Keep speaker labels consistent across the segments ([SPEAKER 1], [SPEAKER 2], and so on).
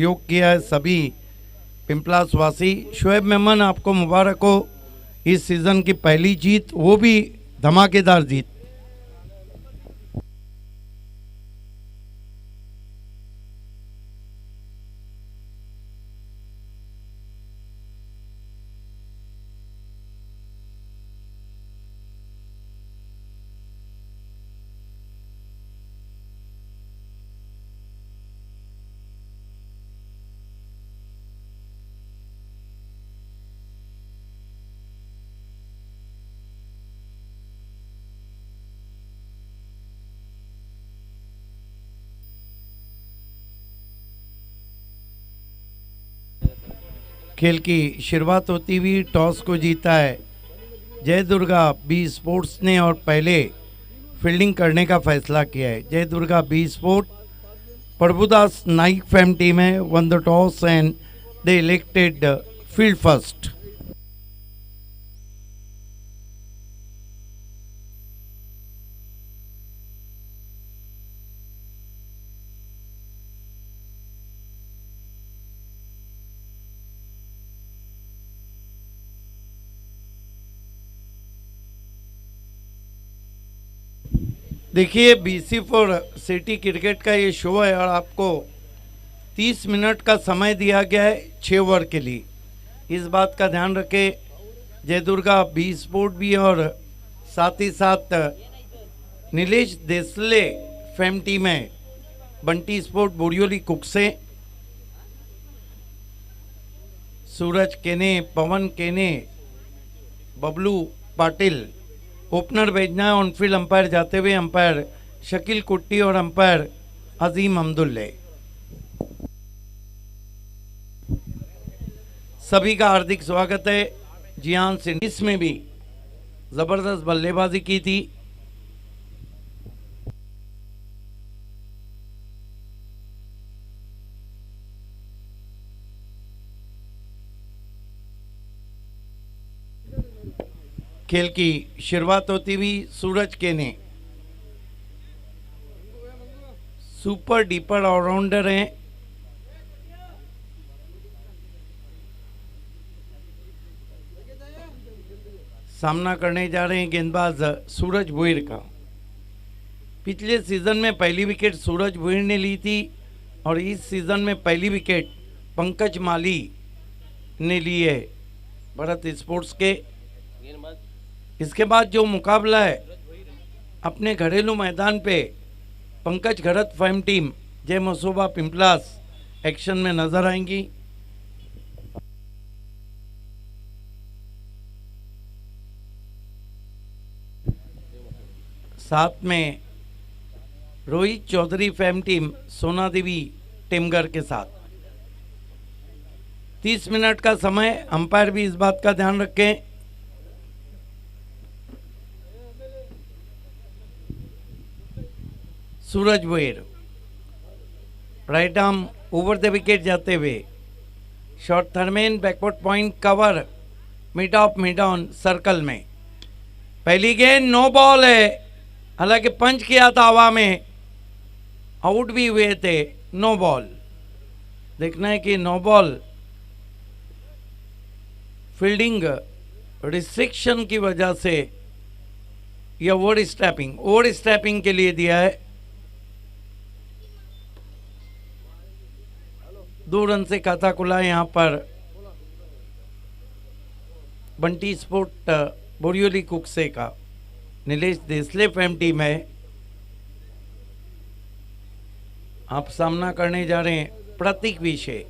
[SPEAKER 1] योग किया है सभी पिंपलास वासी। शोएब मेमन, आपको मुबारक हो इस सीज़न की पहली जीत, वो भी धमाकेदार जीत। खेल की शुरुआत होती हुई टॉस को जीता है जय दुर्गा बी स्पोर्ट्स ने और पहले फील्डिंग करने का फैसला किया है। Jai Durga B sport Prabhudas Naik fam team है, won the toss and they elected field first. देखिए, बीसी फोर सिटी क्रिकेट का ये शो है और आपको 30 मिनट का समय दिया गया है 6 ओवर के लिए। इस बात का ध्यान रखें। जय दुर्गा बी स्पोर्ट भी और साथ ही साथ नीलेश देसले फैम टीम है, बंटी स्पोर्ट बोरियोली कुक से सूरज केने, पवन केने, बबलू पाटिल ओपनर भेजना है। ऑनफील्ड अंपायर जाते हुए अंपायर शकील कुट्टी और अंपायर अजीम अब्दुल्ले। सभी का हार्दिक स्वागत है। जियान सिंडिस में भी जबरदस्त बल्लेबाजी की थी। खेल की शुरुआत होती हुई सूरज केने सुपर डीपर ऑलराउंडर हैं। सामना करने जा रहे हैं गेंदबाज सूरज भुईर का। पिछले सीजन में पहली विकेट सूरज भुईर ने ली थी और इस सीजन में पहली विकेट पंकज माली ने ली है भारत स्पोर्ट्स के। इसके बाद जो मुकाबला है अपने घरेलू मैदान पे पंकज घरत फैम टीम जय मसोबा पिंपलास एक्शन में नजर आएंगी। साथ में रोहित चौधरी फैम टीम सोना देवी टेमगर के साथ। 30 मिनट का समय। अंपायर भी इस बात का ध्यान रखें। Suraj Bhuir right arm over the wicket जाते हुए short third man backward point cover mid off mid on circle में। पहली गेंद नो बॉल है, हालांकि पंच किया था हवा में, आउट भी हुए थे। No ball. देखना है कि नो बॉल फील्डिंग रिस्ट्रिक्शन की वजह से या ओवर स्टैपिंग के लिए दिया है। 2 रन से खाता खुला यहाँ पर बंटी स्पोर्ट बोरियोली कुकसे का। नीलेश देसले फैम टीम है। आप सामना करने जा रहे हैं प्रतीक विषय।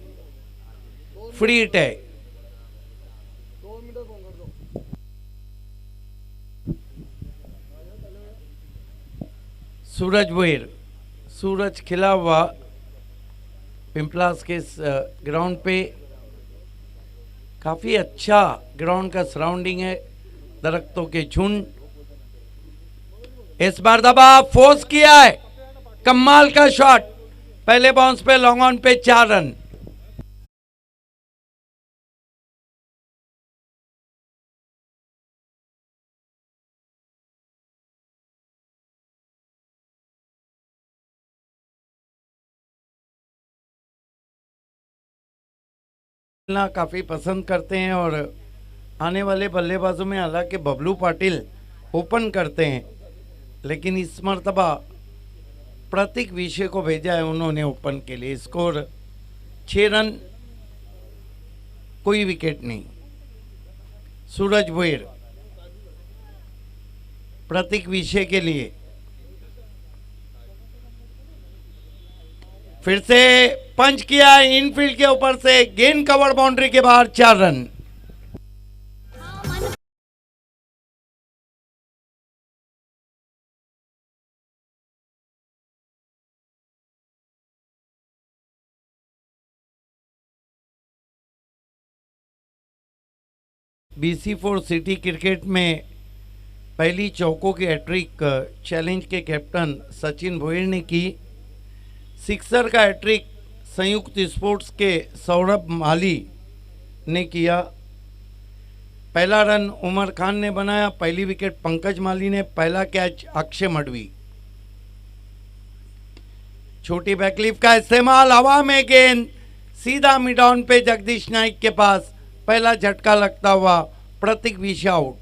[SPEAKER 1] फ्री हिट है। सूरज भुईर, सूरज खिला हुआ पिंपलास के ग्राउंड पे। काफ़ी अच्छा ग्राउंड का सराउंडिंग है, दरख्तों के झुंड। इस बार दबा फोर्स किया है, कमाल का शॉट। पहले बाउंस पे लॉन्ग ऑन पे 4 रन। खेलना काफ़ी पसंद करते हैं और आने वाले बल्लेबाजों में हालांकि बबलू पाटिल ओपन करते हैं, लेकिन इस मर्तबा प्रतीक विषय को भेजा है उन्होंने ओपन के लिए। स्कोर 6 रन, कोई विकेट नहीं। सूरज भुईर प्रतीक विषय के लिए फिर से पंच किया इनफील्ड के ऊपर से, गेंद कवर बाउंड्री के बाहर, 4 रन। BC4 सिटी क्रिकेट में पहली चौकों की हैट्रिक चैलेंज के कैप्टन सचिन भोईर ने की। सिक्सर का हैट्रिक संयुक्त स्पोर्ट्स के सौरभ माली ने किया। पहला रन उमर खान ने बनाया, पहली विकेट पंकज माली ने, पहला कैच अक्षय मडवी। छोटी बैकलिफ का इस्तेमाल, हवा में गेंद सीधा मिड ऑन पे जगदीश नाइक के पास, पहला झटका लगता हुआ प्रतीक विषय आउट।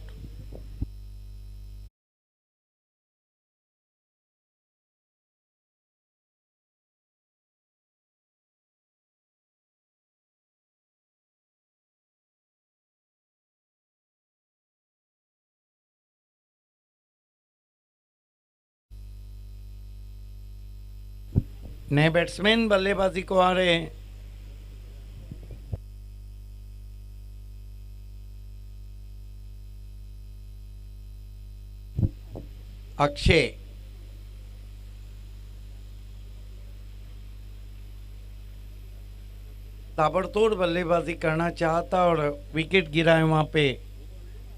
[SPEAKER 1] नए बैट्समैन बल्लेबाजी को आ रहे हैं। अक्षय, ताबड़तोड़ बल्लेबाजी करना चाहता और विकेट गिरा है वहां पे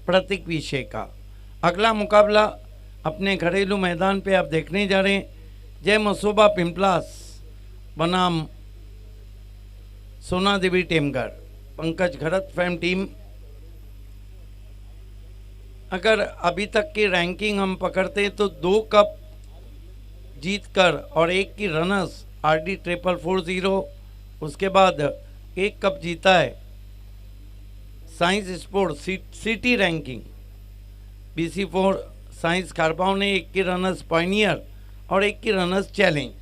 [SPEAKER 1] प्रतीक विषय का। अगला मुकाबला अपने घरेलू मैदान पे आप देखने जा रहे हैं। जय मसोबा पिंपलास बनाम सोना देवी टेमगढ़, पंकज घरत फैम टीम। अगर अभी तक की रैंकिंग हम पकड़ते हैं तो 2 कप जीतकर और 1 की रनर्स RD 4440, उसके बाद 1 कप जीता है science sport city ranking. BC4 science Kharpav ने 1 की रनर्स पायनियर और 1 की रनर्स चैलेंज।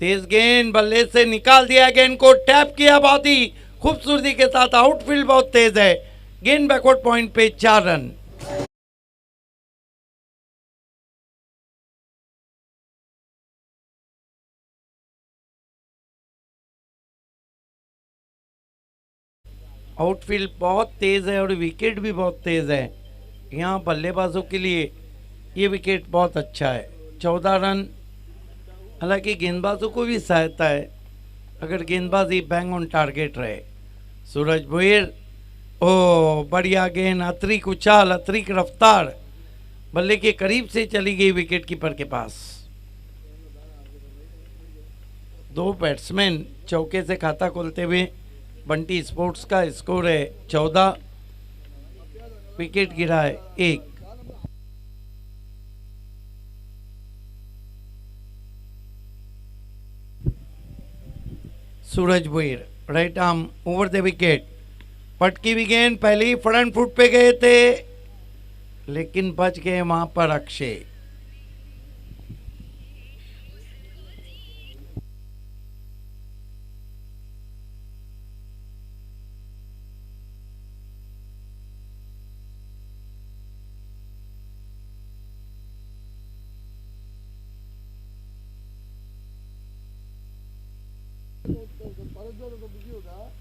[SPEAKER 1] तेज गेंद, बल्ले से निकाल दिया, गेंद को टैप किया बहुत ही खूबसूरती के साथ, आउटफील्ड बहुत तेज है, गेंद बैकवर्ड पॉइंट पे, 4 रन। आउटफील्ड बहुत तेज है और विकेट भी बहुत तेज है। यहाँ बल्लेबाजों के लिए ये विकेट बहुत अच्छा है, 14 रन। हालांकि गेंदबाजों को भी सहायता है अगर गेंदबाजी बैंग ऑन टारगेट रहे। सूरज भुईर, ओ बढ़िया गेंद, अतरिक उछाल, अतरिक रफ्तार, बल्ले के करीब से चली गई विकेट कीपर के पास। 2 बैट्समैन चौके से खाता खोलते हुए बंटी स्पोर्ट्स का स्कोर है 14, विकेट गिरा है 1। Suraj Bhuir right arm over the wicket, पटकी भी गेंद, पहले ही फ्रंट फुट पे गए थे लेकिन बच गए वहां पर अक्षय।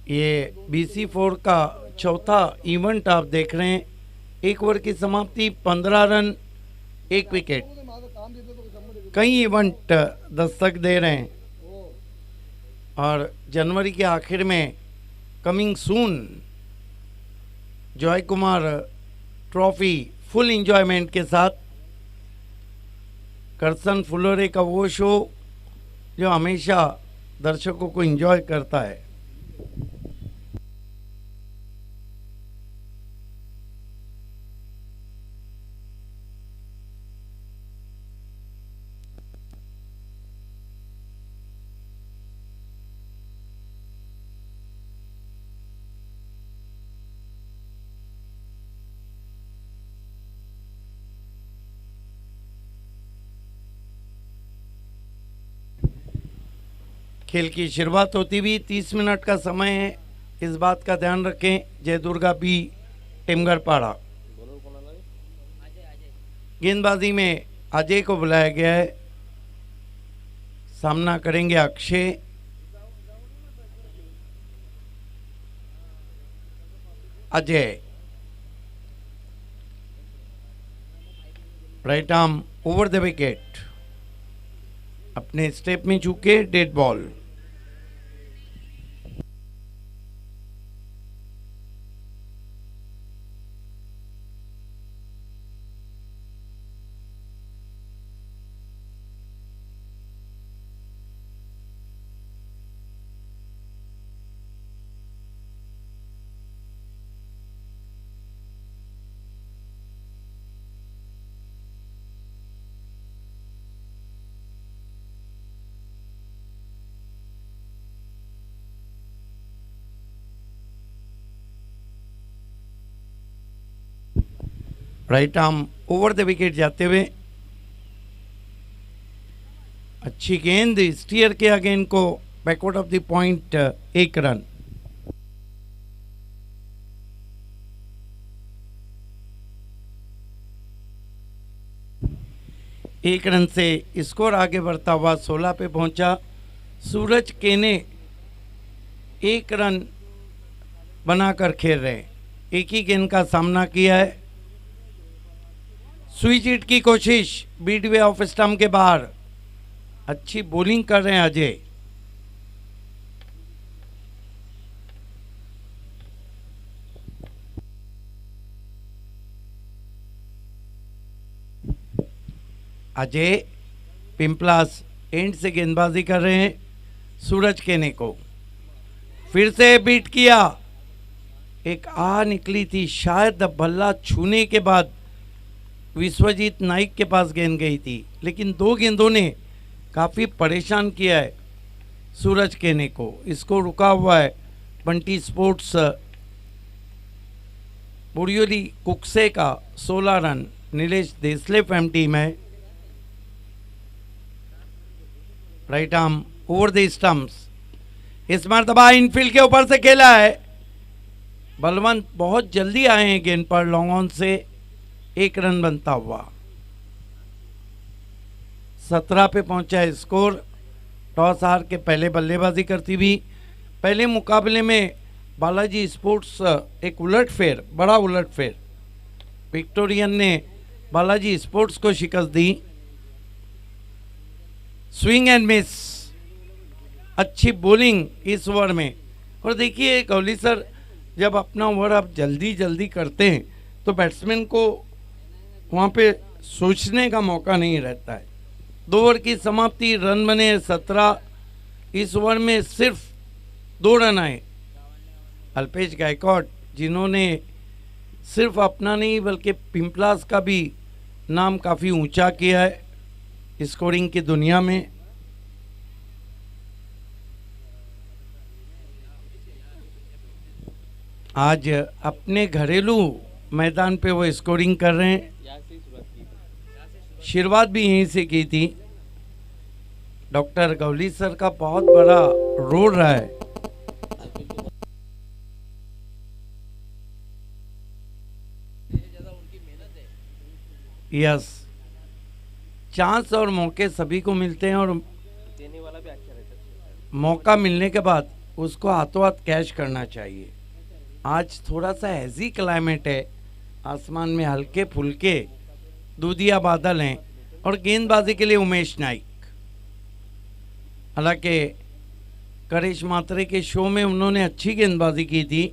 [SPEAKER 1] ये BC4 का चौथा इवेंट आप देख रहे हैं। 1 ओवर की समाप्ति, 15 रन, 1 विकेट। कई इवेंट दस्तक दे रहे हैं और जनवरी के आखिर में coming soon Joy Kumar trophy full enjoyment के साथ, करसन फुलोरे का वो शो जो हमेशा दर्शकों को एंजॉय करता है। खेल की शुरुआत होती भी 30 मिनट का समय है, इस बात का ध्यान रखें। जय दुर्गा बी, टिमगरपाड़ा। गेंदबाजी में अजय को बुलाया गया है, सामना करेंगे Akshay. Ajay right arm over the wicket, अपने स्टेप में चूके, dead ball. Right arm over the wicket जाते हुए, अच्छी गेंद, स्टीयर किया गेंद को backward of the point, 1 run. एक रन से स्कोर आगे बढ़ता हुआ 16 पे पहुंचा। सूरज केने 1 रन बनाकर खेल रहे, एक ही गेंद का सामना किया है। स्विच हिट की कोशिश, बीट वे ऑफ स्टंप के बाहर, अच्छी बॉलिंग कर रहे हैं अजय। अजय पिंपलास एंड से गेंदबाजी कर रहे हैं सूरज केने को, फिर से बीट किया, एक आ निकली थी, शायद बल्ला छूने के बाद विश्वजीत नाइक के पास गेंद गई थी, लेकिन 2 गेंदों ने काफ़ी परेशान किया है सूरज केने को। इसको रुका हुआ है बंटी स्पोर्ट्स बुरियोली कुक्से का 16 run. Nilesh Desle fam team है। Right arm over the stumps, इस मरतबा इनफील्ड के ऊपर से खेला है। बलवंत बहुत जल्दी आए हैं गेंद पर, लॉन्ग ऑन से 1 रन बनता हुआ। 17 पे पहुंचा है स्कोर। टॉस हार के पहले बल्लेबाजी करती हुई, पहले मुकाबले में बालाजी स्पोर्ट्स एक उलटफेर, बड़ा उलटफेर, विक्टोरियन ने बालाजी स्पोर्ट्स को शिकस्त दी। स्विंग एंड मिस, अच्छी बॉलिंग इस ओवर में। और देखिए कोहली सर, जब अपना ओवर आप जल्दी जल्दी करते हैं तो बैट्समैन को वहाँ पे सोचने का मौका नहीं रहता है। 2 ओवर की समाप्ति, रन बने 17। इस ओवर में सिर्फ 2 रन आए। अल्पेश गायकवाड, जिन्होंने सिर्फ अपना नहीं बल्कि पिंपलास का भी नाम काफ़ी ऊंचा किया है स्कोरिंग की दुनिया में। आज अपने घरेलू मैदान पे वो स्कोरिंग कर रहे हैं। शुरुआत भी यहीं से की थी। डॉक्टर गौली सर का बहुत बड़ा रोल रहा है। यस, चांस और मौके सभी को मिलते हैं और देने वाला भी अच्छा रहता है। मौका मिलने के बाद उसको हाथों हाथ कैच करना चाहिए। आज थोड़ा सा हैजी क्लाइमेट है, आसमान में हल्के फुल्के दूधिया बादल हैं और गेंदबाजी के लिए उमेश नाइक। हालांकि करिश मात्रे के शो में उन्होंने अच्छी गेंदबाजी की थी।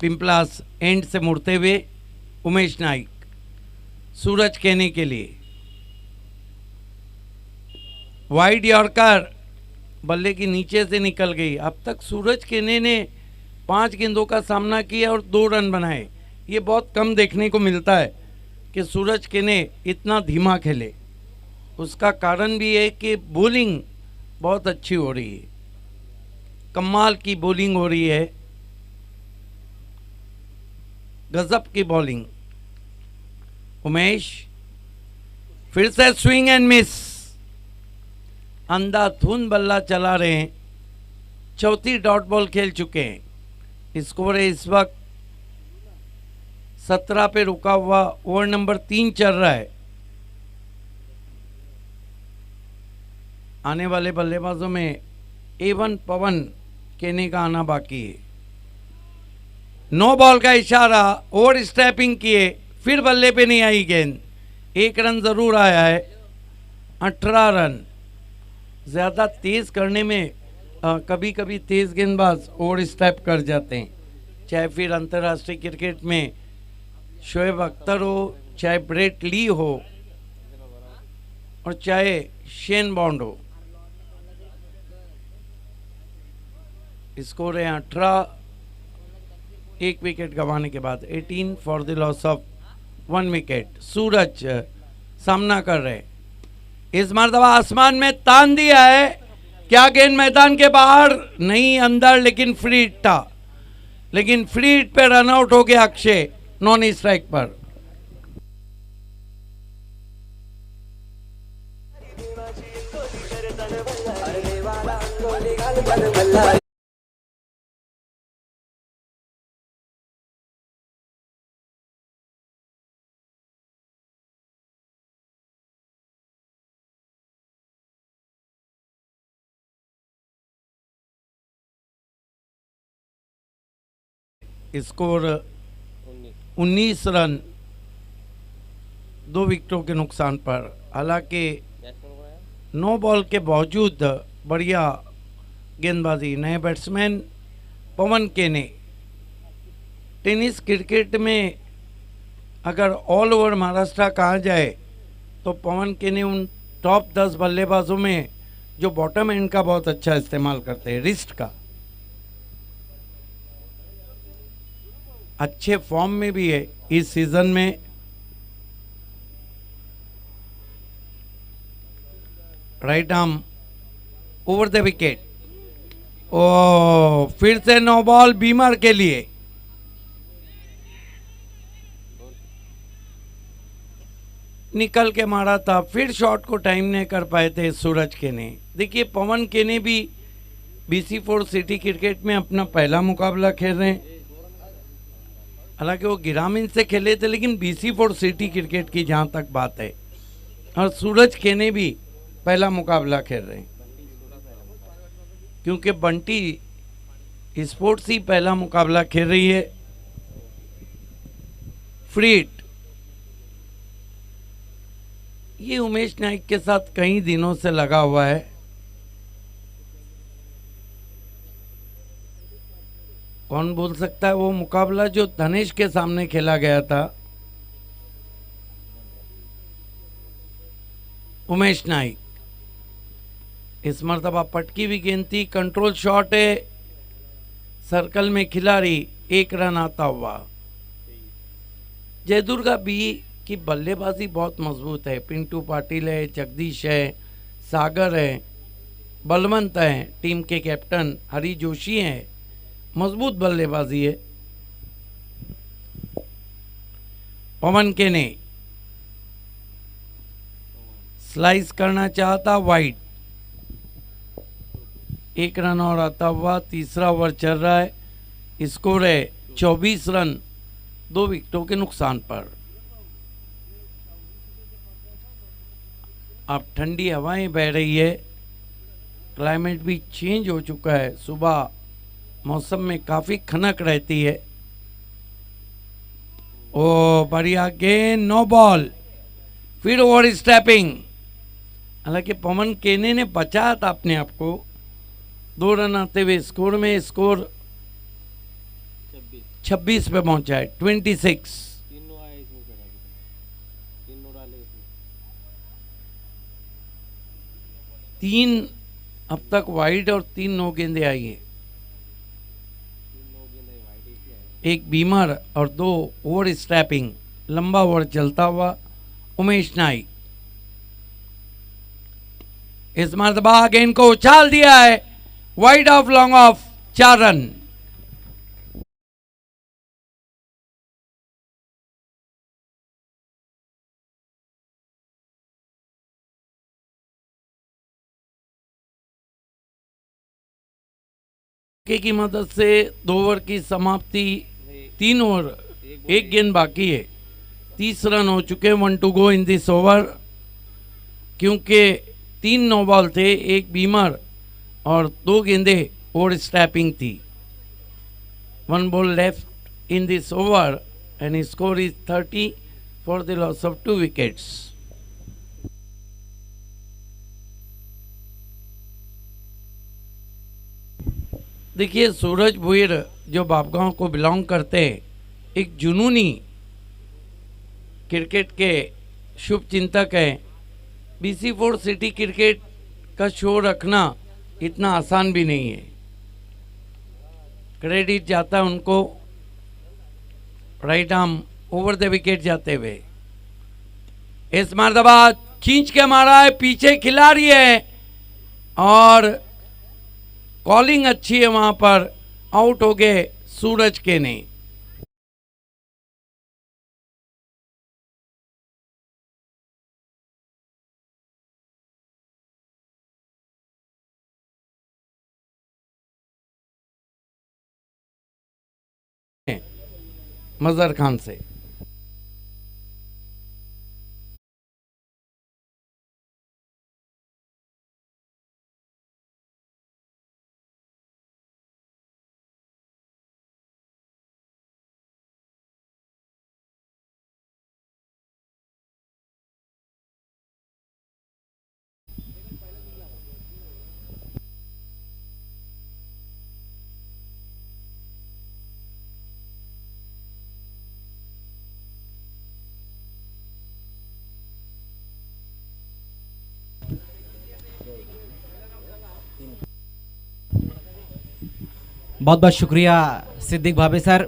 [SPEAKER 1] पिंपलास एंड से मुड़ते हुए उमेश नाइक सूरज केने के लिए वाइड यॉर्कर, बल्ले की नीचे से निकल गई। अब तक सूरज केने ने 5 गेंदों का सामना किया और 2 रन बनाए। ये बहुत कम देखने को मिलता है कि सूरज केने इतना धीमा खेले। उसका कारण भी है कि बॉलिंग बहुत अच्छी हो रही है, कमाल की बॉलिंग हो रही है। गजब की बॉलिंग। उमेश फिर से स्विंग एंड मिस, अंधाधुंध बल्ला चला रहे हैं। चौथी डॉट बॉल खेल चुके हैं। स्कोर है इस वक्त 17 पे रुका हुआ। ओवर नंबर 3 चल रहा है। आने वाले बल्लेबाजों में A1 पवन केने का आना बाकी है। नो बॉल का इशारा, ओवर स्टेपिंग किए, फिर बल्ले पे नहीं आई गेंद। 1 रन जरूर आया है। 18 रन। ज़्यादा तेज करने में कभी कभी तेज गेंदबाज ओवर स्टेप कर जाते हैं, चाहे फिर अंतर्राष्ट्रीय क्रिकेट में शोएब अख्तर हो, चाहे ब्रेट ली हो और चाहे शेन बॉन्ड हो। स्कोर है 18, 1 विकेट गंवाने के बाद। 18 for the loss of 1 wicket. Suraj सामना कर रहे। इस मर्तबा आसमान में तान दिया है। क्या गेंद मैदान के बाहर नहीं, अंदर, लेकिन फ्री हिट था। लेकिन फ्री हिट पे रन आउट हो गया अक्षय नॉन स्ट्राइक पर। स्कोर 19 रन 2 विकेटों के नुकसान पर। हालांकि 9 बॉल के बावजूद बढ़िया गेंदबाजी। नए बैट्समैन पवन केने। टेनिस क्रिकेट में अगर ऑल ओवर महाराष्ट्र कहा जाए तो पवन केने उन टॉप 10 बल्लेबाजों में जो बॉटम एंड का बहुत अच्छा इस्तेमाल करते हैं, रिस्ट का। अच्छे फॉर्म में भी है इस सीजन में। Right arm over the wicket. Oh फिर से नो बॉल बीमर के लिए। निकल के मारा था, फिर शॉट को टाइम नहीं कर पाए थे सूरज के ने। देखिए पवन के ने भी BC4 सिटी क्रिकेट में अपना पहला मुकाबला खेल रहे हैं। हालांकि वो ग्रामीण से खेले थे, लेकिन BC4 सिटी क्रिकेट की जहाँ तक बात है। और सूरज केने भी पहला मुकाबला खेल रहे हैं, क्योंकि बंटी स्पोर्ट्स ही पहला मुकाबला खेल रही है। Free hit. ये उमेश नाइक के साथ कई दिनों से लगा हुआ है। कौन बोल सकता है वो मुकाबला जो धनेश के सामने खेला गया था। उमेश नाइक। इस मर्तबा पटकी भी गेंद थी। कंट्रोल शॉट है, सर्कल में खिलाड़ी, 1 रन आता हुआ। जयदुर्गा बी की बल्लेबाजी बहुत मजबूत है। पिंटू पाटिल है, जगदीश है, सागर है, बलवंत है, टीम के कैप्टन हरी जोशी हैं। मजबूत बल्लेबाजी है। पवन केने स्लाइस करना चाहता, वाइड। 1 रन और आता हुआ। तीसरा ओवर चल रहा है। स्कोर है 24 रन 2 विकेटों के नुकसान पर। अब ठंडी हवाएं बह रही है। क्लाइमेट भी चेंज हो चुका है। सुबह मौसम में काफ़ी खनक रहती है। ओ बढ़िया गेंद, नो बॉल, फिर ओवर स्टेपिंग। हालांकि पवन केने ने बचाया था अपने आप को। 2 रन आते हुए स्कोर में। स्कोर 26 पे पहुंचा है। 26। 3 अब तक वाइड और 3 नो गेंदे आई हैं। 1 बीमर और 2 ओवर स्टैपिंग। लंबा ओवर चलता हुआ उमेश नाइक। इस मर्तबा गेंद को उछाल दिया है, wide of long off, 4 run. के की मदद से 2 ओवर की समाप्ति, 3 ओवर 1 गेंद बाकी है, 30 रन हो चुके, 1 to go in this over. क्योंकि 3 नो बॉल थे, 1 बीमर और 2 गेंदें ओवर स्टैपिंग थी। 1 ball left in this over and his score is 30 for the loss of 2 wickets. देखिए, सूरज भुईर जो बापगांव को बिलोंग करते हैं, एक जुनूनी क्रिकेट के शुभ चिंतक हैं। BC4 सिटी क्रिकेट का शो रखना इतना आसान भी नहीं है। क्रेडिट जाता है उनको, right arm over the wicket जाते हुए। इस मरतबा खींच के मारा है, पीछे खिलाड़ी है और कॉलिंग अच्छी है, वहां पर आउट हो गए सूरज के ने। मजहर खान से
[SPEAKER 2] बहुत बहुत शुक्रिया सिद्दीक भाभी सर।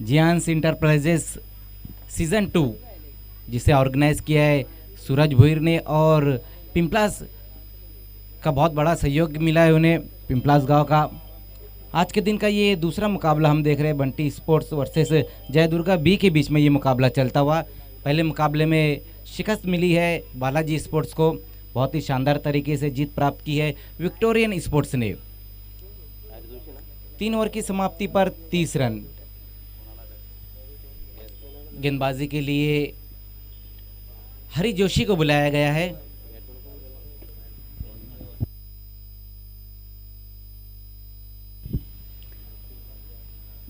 [SPEAKER 2] जियांस इंटरप्राइजेस सीज़न 2 जिसे ऑर्गेनाइज किया है सूरज भुईर ने, और पिंपलास का बहुत बड़ा सहयोग मिला है उन्हें, पिंपलास गांव का। आज के दिन का ये दूसरा मुकाबला हम देख रहे हैं, बंटी स्पोर्ट्स वर्सेस जय दुर्गा बी के बीच में ये मुकाबला चलता हुआ। पहले मुकाबले में शिकस्त मिली है बालाजी स्पोर्ट्स को, बहुत ही शानदार तरीके से जीत प्राप्त की है विक्टोरियन स्पोर्ट्स ने। 3 ओवर की समाप्ति पर 30 रन। गेंदबाजी के लिए हरी जोशी को बुलाया गया है।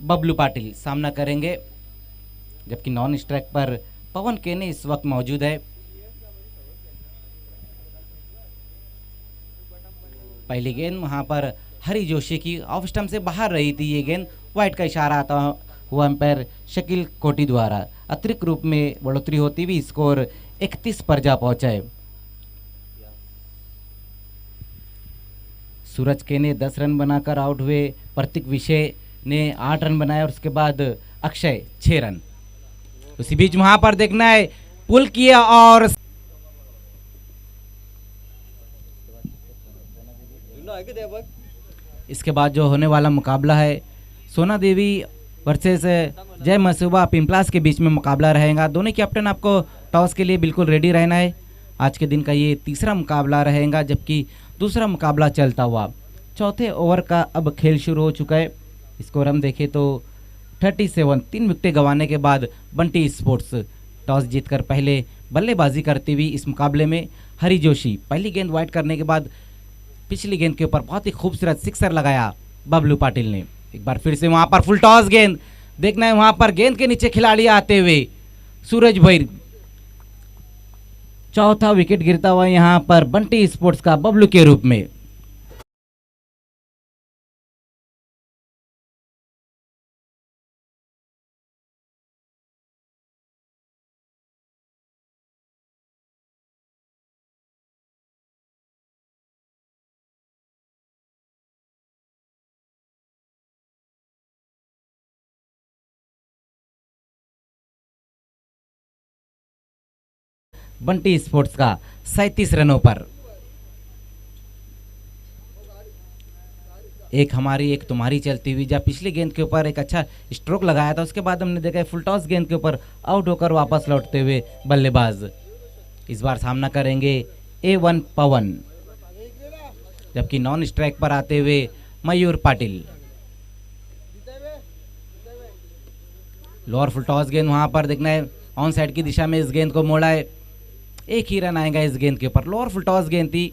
[SPEAKER 2] बबलू पाटिल सामना करेंगे, जबकि नॉन स्ट्राइक पर पवन केने इस वक्त मौजूद है। पहली गेंद वहां पर हरी जोशी की ऑफ स्टंप से बाहर रही थी ये गेंद, वाइड का इशारा आता हुआ अंपायर शकील कोटी द्वारा। अतिरिक्त रूप में बढ़ोतरी होती हुई स्कोर 31 पर जा पहुंचा है। सूरज के ने 10 रन बनाकर आउट हुए, प्रतीक विषय ने 8 रन बनाए और उसके बाद अक्षय 6 रन। उसी बीच वहां पर देखना है पुल किया, और इसके बाद जो होने वाला मुकाबला है सोना देवी वर्सेस जय मसूबा पिंपलास के बीच में मुकाबला रहेगा। दोनों कैप्टन आपको टॉस के लिए बिल्कुल रेडी रहना है। आज के दिन का ये तीसरा मुकाबला रहेगा, जबकि दूसरा मुकाबला चलता हुआ। चौथे ओवर का अब खेल शुरू हो चुका है। स्कोर हम देखें तो 37। 3 विकेट गंवाने के बाद बंटी स्पोर्ट्स टॉस जीतकर पहले बल्लेबाजी करती हुई इस मुकाबले में हरी जोशी। पहली गेंद वाइड करने के बाद पिछली गेंद के ऊपर बहुत ही खूबसूरत सिक्सर लगाया बबलू पाटिल ने। एक बार फिर से वहां पर फुल टॉस गेंद, देखना है वहां पर गेंद के नीचे खिलाड़ी आते हुए सूरज भैर। चौथा विकेट गिरता हुआ यहां पर बंटी स्पोर्ट्स का बबलू के रूप में। बंटी स्पोर्ट्स का 37 रनों पर। एक हमारी एक तुम्हारी चलती हुई, जब पिछली गेंद के ऊपर एक अच्छा स्ट्रोक लगाया था, उसके बाद हमने देखा फुल टॉस गेंद के ऊपर आउट होकर वापस लौटते हुए बल्लेबाज। इस बार सामना करेंगे A1 पवन। जबकि नॉन स्ट्राइक पर आते हुए मयूर पाटिल। लोअर फुल टॉस गेंद वहां पर देखना है, ऑन साइड की दिशा में इस गेंद को मोड़ा है, एक ही रन आएगा इस गेंद के ऊपर। लोअर फुल टॉस गेंद थी,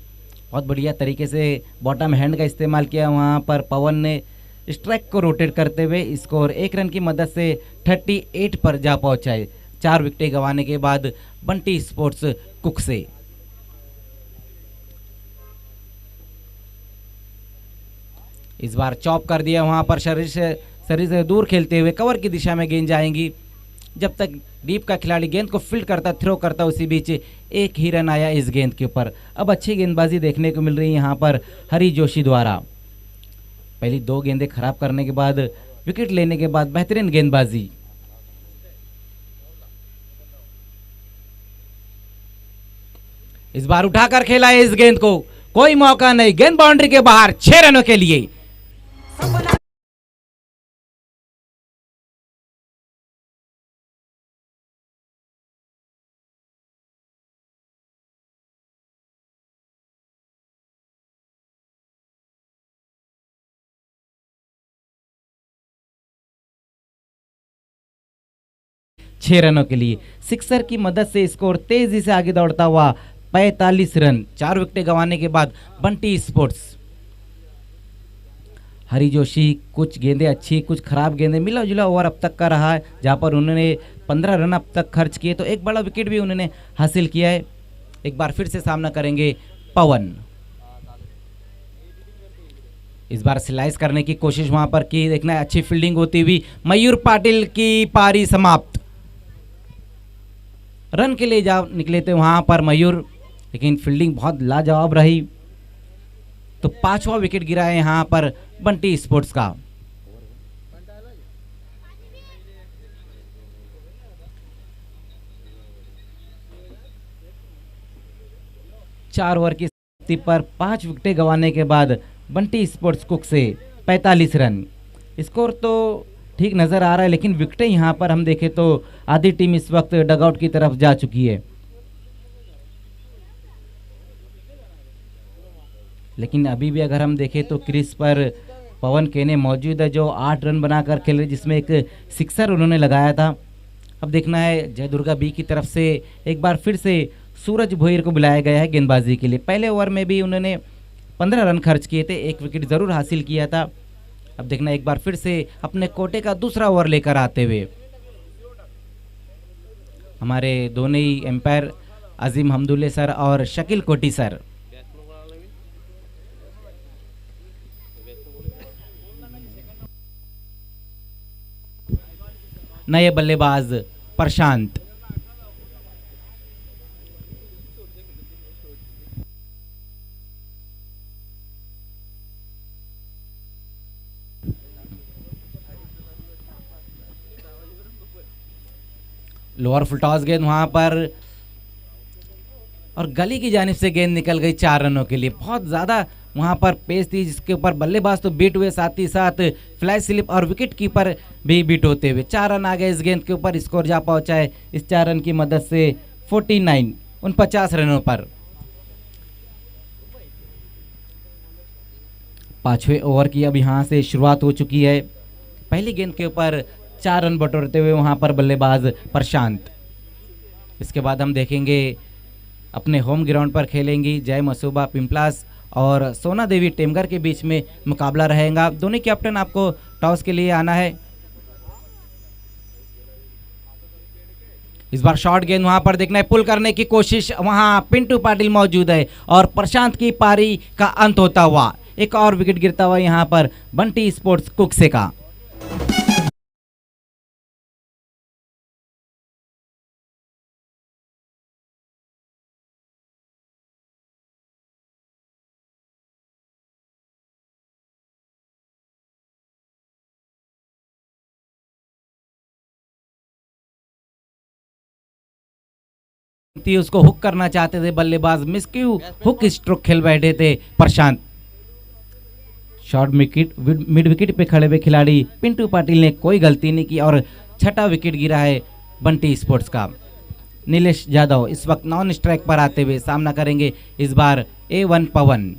[SPEAKER 2] बहुत बढ़िया तरीके से बॉटम हैंड का इस्तेमाल किया वहां पर पवन ने, स्ट्राइक को रोटेट करते हुए स्कोर 1 रन की मदद से 38 पर जा पहुंचा है। 4 विकेटें गंवाने के बाद बंटी स्पोर्ट्स कुक से। इस बार चॉप कर दिया वहां पर, शरीर से दूर खेलते हुए कवर की दिशा में गेंद जाएंगी। जब तक डीप का खिलाड़ी गेंद को फील्ड करता, थ्रो करता, उसी बीच एक ही रन आया इस गेंद के ऊपर। अब अच्छी गेंदबाजी देखने को मिल रही है यहाँ पर हरी जोशी द्वारा। पहली 2 गेंदें खराब करने के बाद, विकेट लेने के बाद बेहतरीन गेंदबाजी। इस बार उठाकर खेला है इस गेंद को, कोई मौका नहीं, गेंद बाउंड्री के बाहर 6 रनों के लिए। छह रनों के लिए सिक्सर की मदद से स्कोर तेजी से आगे दौड़ता हुआ 45 रन। 4 विकेटें गंवाने के बाद बंटी स्पोर्ट्स। हरी जोशी कुछ गेंदें अच्छी, कुछ खराब गेंदें, मिला जुला ओवर अब तक का रहा है, जहां पर उन्होंने 15 रन अब तक खर्च किए, तो एक बड़ा विकेट भी उन्होंने हासिल किया है। एक बार फिर से सामना करेंगे पवन। इस बार स्लाइस करने की कोशिश वहां पर की, देखना अच्छी फील्डिंग होती हुई मयूर पाटिल की पारी समाप्त। रन के लिए जा निकले थे वहां पर मयूर, लेकिन फील्डिंग बहुत लाजवाब रही, तो 5वां विकेट गिरा है यहां पर बंटी स्पोर्ट्स का। चार ओवर की स्थिति पर 5 विकेटें गंवाने के बाद बंटी स्पोर्ट्स कुक से 45 रन। स्कोर तो ठीक नजर आ रहा है, लेकिन विकेटें यहां पर हम देखें तो आधी टीम इस वक्त डगआउट की तरफ जा चुकी है। लेकिन अभी भी अगर हम देखें तो क्रीज पर पवन केने मौजूद है, जो 8 रन बनाकर खेल रहे, जिसमें एक सिक्सर उन्होंने लगाया था। अब देखना है जय दुर्गा बी की तरफ से एक बार फिर से सूरज भोईर को बुलाया गया है गेंदबाजी के लिए। पहले ओवर में भी उन्होंने 15 रन खर्च किए थे, 1 विकेट जरूर हासिल किया था। अब देखना एक बार फिर से अपने कोटे का दूसरा ओवर लेकर आते हुए हमारे दोनों ही एम्पायर अजीम हमदुल्ले सर और शकील कोटी सर। नए बल्लेबाज प्रशांत। लोअर फुल टॉस गेंद वहां पर, और गली की जानिब से गेंद निकल गई 4 रनों के लिए। बहुत ज्यादा वहां पर पेस थी, जिसके ऊपर बल्लेबाज तो बीट हुए, साथ ही साथ फ्लैश स्लिप और विकेट कीपर भी बीट होते हुए 4 रन आ गए इस गेंद के ऊपर। स्कोर जा पहुंचा है इस 4 रन की मदद से 49 रनों पर। 5वें ओवर की अब यहां से शुरुआत हो चुकी है। पहली गेंद के ऊपर 4 रन बटोरते हुए वहां पर बल्लेबाज प्रशांत। इसके बाद हम देखेंगे अपने होम ग्राउंड पर खेलेंगी जय मसूबा पिंपलास और सोना देवी टेमगर के बीच में मुकाबला रहेगा। दोनों कैप्टन आपको टॉस के लिए आना है। इस बार शॉर्ट गेंद वहां पर देखना है, पुल करने की कोशिश, वहां पिंटू पाटिल मौजूद है और प्रशांत की पारी का अंत होता हुआ एक और विकेट गिरता हुआ यहां पर बंटी स्पोर्ट्स कुकसे का। उसको हुक करना चाहते थे बल्लेबाज, मिसक्यू हुक स्ट्रोक खेल बैठे थे प्रशांत। शॉर्ट विकेट, मिड विकेट पे खड़े हुए खिलाड़ी पिंटू पाटिल ने कोई गलती नहीं की और 6ठा विकेट गिरा है बंटी स्पोर्ट्स का। नीलेश यादव इस वक्त नॉन स्ट्राइक पर आते हुए सामना करेंगे इस बार A1 पवन।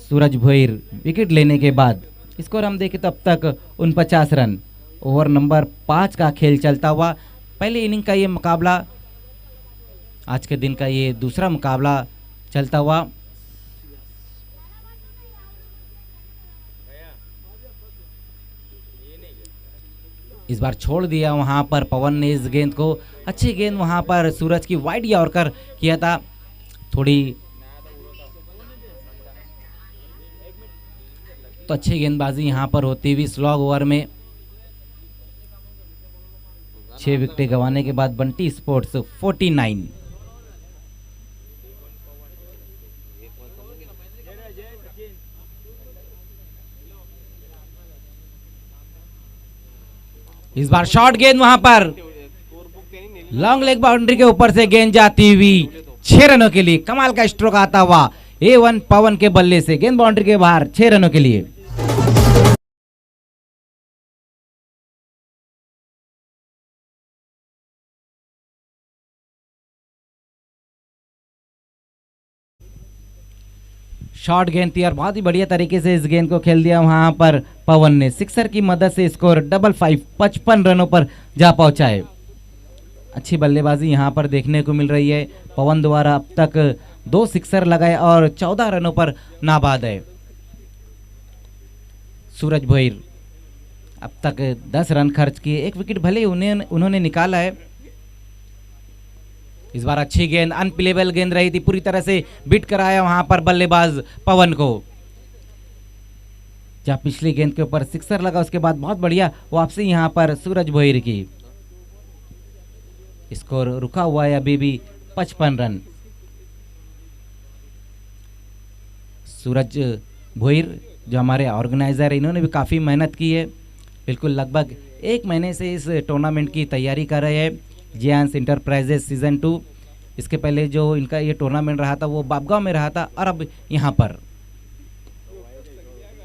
[SPEAKER 2] सूरज भोईर विकेट लेने के बाद स्कोर हम देखें तो अब तक 49 रन। ओवर नंबर 5 का खेल चलता हुआ पहले इनिंग का ये मुकाबला, आज के दिन का ये दूसरा मुकाबला चलता हुआ। इस बार छोड़ दिया वहां पर पवन ने इस गेंद को। अच्छी गेंद वहां पर सूरज की वाइड यॉर्कर किया था। थोड़ी तो अच्छी गेंदबाजी यहां पर होती हुई स्लॉग ओवर में 6 विकेट गंवाने के बाद बंटी स्पोर्ट्स 49। इस बार शॉर्ट गेंद वहां पर लॉन्ग लेग बाउंड्री के ऊपर से गेंद जाती हुई 6 रनों के लिए कमाल का स्ट्रोक आता हुआ A1 पवन के बल्ले से गेंद बाउंड्री के बाहर 6 रनों के लिए। शॉर्ट गेंद थी और बहुत ही बढ़िया तरीके से इस गेंद को खेल दिया वहां पर पवन ने। सिक्सर की मदद से स्कोर 55 55 रनों पर जा पहुंचा है। अच्छी बल्लेबाजी यहां पर देखने को मिल रही है। पवन द्वारा अब तक 2 सिक्सर लगाए और 14 रनों पर नाबाद है। सूरज भोईर अब तक 10 रन खर्च किए, 1 विकेट भले उन्होंने निकाला है। इस बार अच्छी गेंद, अनप्लेबल गेंद रही थी, पूरी तरह से बीट कराया वहां पर बल्लेबाज पवन को। जहां पिछली गेंद के ऊपर सिक्सर लगा उसके बाद बहुत बढ़िया वापसी यहां पर सूरज भोईर की। स्कोर रुका हुआ है अभी भी 55 रन। सूरज भोईर जो हमारे ऑर्गेनाइजर, इन्होंने भी काफ़ी मेहनत की है। बिल्कुल लगभग 1 महीने से इस टूर्नामेंट की तैयारी कर रहे हैं। जियांस इंटरप्राइजेस सीजन 2, इसके पहले जो इनका ये टूर्नामेंट रहा था वो बाबगांव में रहा था और अब यहाँ पर।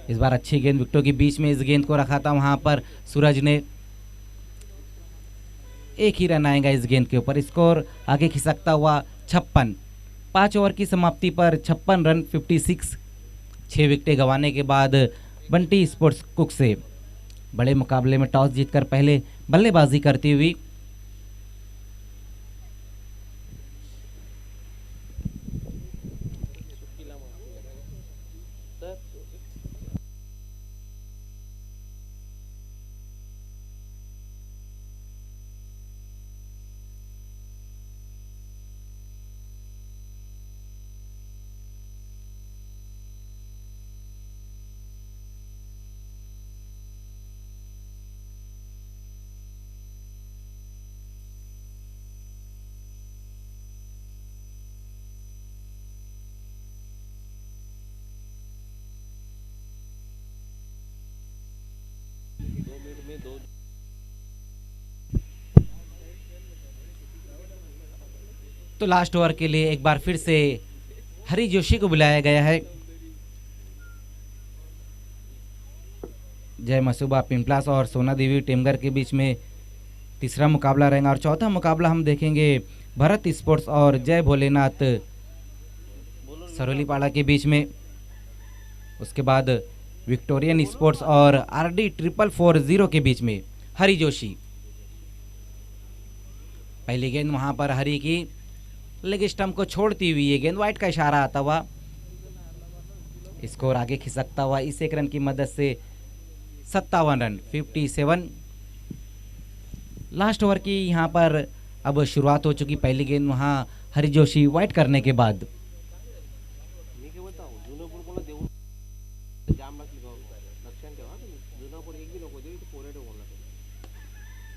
[SPEAKER 2] इस बार अच्छी गेंद विकेटों के बीच में इस गेंद को रखा था वहाँ पर सूरज ने। 1 ही रन आएगा इस गेंद के ऊपर। स्कोर आगे खिसकता हुआ 56। 5 ओवर की समाप्ति पर 56 रन 56। 6 विकेटें गंवाने के बाद बंटी स्पोर्ट्स कुक से बड़े मुकाबले में टॉस जीतकर पहले बल्लेबाजी करती हुई तो लास्ट ओवर के लिए एक बार फिर से हरी जोशी को बुलाया गया है। जय मसूबा पिंपलास और सोना देवी टेमगर के बीच में तीसरा मुकाबला रहेगा और चौथा मुकाबला हम देखेंगे भरत स्पोर्ट्स और जय भोलेनाथ सरोलीपाड़ा के बीच में। उसके बाद विक्टोरियन स्पोर्ट्स और RD 4440 के बीच में हरी जोशी। पहली गेंद वहां पर हरी की लेग स्टंप को छोड़ती हुई ये गेंद वाइट का इशारा आता हुआ। स्कोर आगे खिसकता हुआ इस 1 रन की मदद से 57 रन 57। लास्ट ओवर की यहाँ पर अब शुरुआत हो चुकी। पहली गेंद वहाँ हरी जोशी वाइट करने के बाद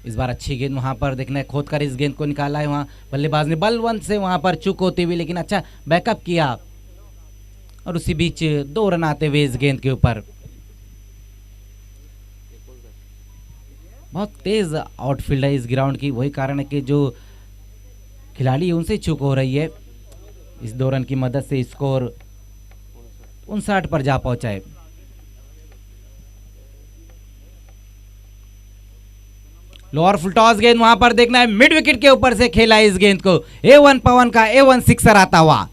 [SPEAKER 2] इस बार अच्छी गेंद वहां पर देखना है, खोद कर इस गेंद को निकाला है। वहां बल्लेबाज ने बलवंत से वहां पर चूक होते हुए लेकिन अच्छा बैकअप किया और उसी बीच 2 रन आते हुए इस गेंद के ऊपर। बहुत तेज आउटफील्ड है इस ग्राउंड की, वही कारण है कि जो खिलाड़ी उनसे चूक हो रही है। इस 2 रन की मदद से स्कोर 59 पर जा पहुंचा है। लोअर फुल टॉस गेंद वहां पर देखना है, मिड विकेट के ऊपर से खेला इस गेंद को। A1 पवन का A1 सिक्सर आता हुआ।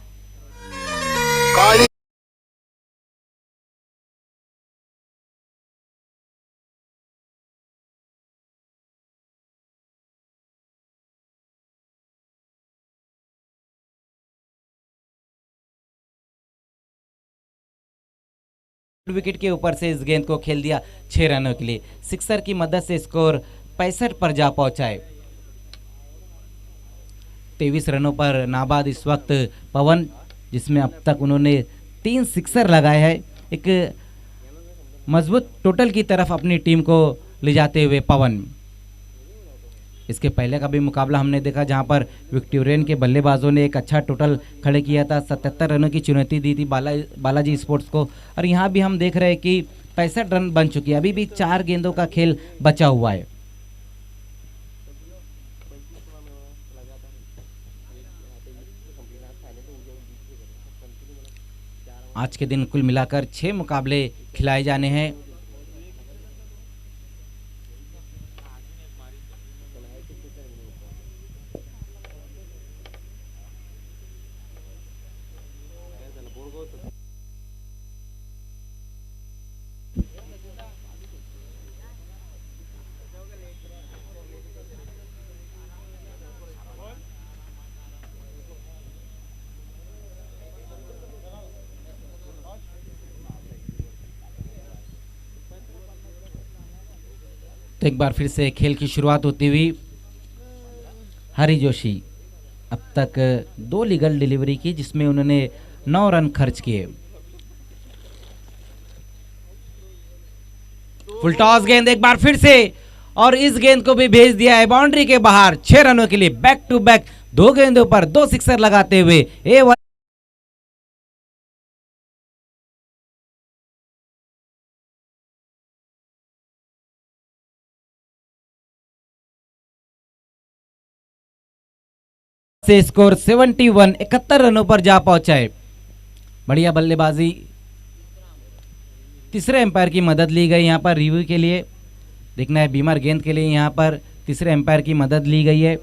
[SPEAKER 2] विकेट के ऊपर से इस गेंद को खेल दिया 6 रनों के लिए। सिक्सर की मदद से स्कोर 65 पर जा पहुंचा है। 23 रनों पर नाबाद इस वक्त पवन, जिसमें अब तक उन्होंने 3 सिक्सर लगाए हैं। एक मजबूत टोटल की तरफ अपनी टीम को ले जाते हुए पवन। इसके पहले का भी मुकाबला हमने देखा जहां पर विक्टोरियन के बल्लेबाजों ने एक अच्छा टोटल खड़े किया था, 77 रनों की चुनौती दी थी बालाजी स्पोर्ट्स को। और यहां भी हम देख रहे हैं कि 65 रन बन चुकी है, अभी भी 4 गेंदों का खेल बचा हुआ है। आज के दिन कुल मिलाकर 6 मुकाबले खिलाए जाने हैं। तो एक बार फिर से खेल की शुरुआत होती हुई हरी जोशी अब तक 2 लीगल डिलीवरी की, जिसमें उन्होंने 9 रन खर्च किए। फुल टॉस गेंद एक बार फिर से, और इस गेंद को भी भेज दिया है बाउंड्री के बाहर 6 रनों के लिए। बैक टू बैक 2 गेंदों पर 2 सिक्सर लगाते हुए A1 से स्कोर 71 71 रनों पर जा पहुंचा है। बढ़िया बल्लेबाजी। तीसरे एम्पायर की मदद ली गई यहां पर रिव्यू के लिए। देखना है बीमार गेंद के लिए यहां पर तीसरे एम्पायर की मदद ली गई है।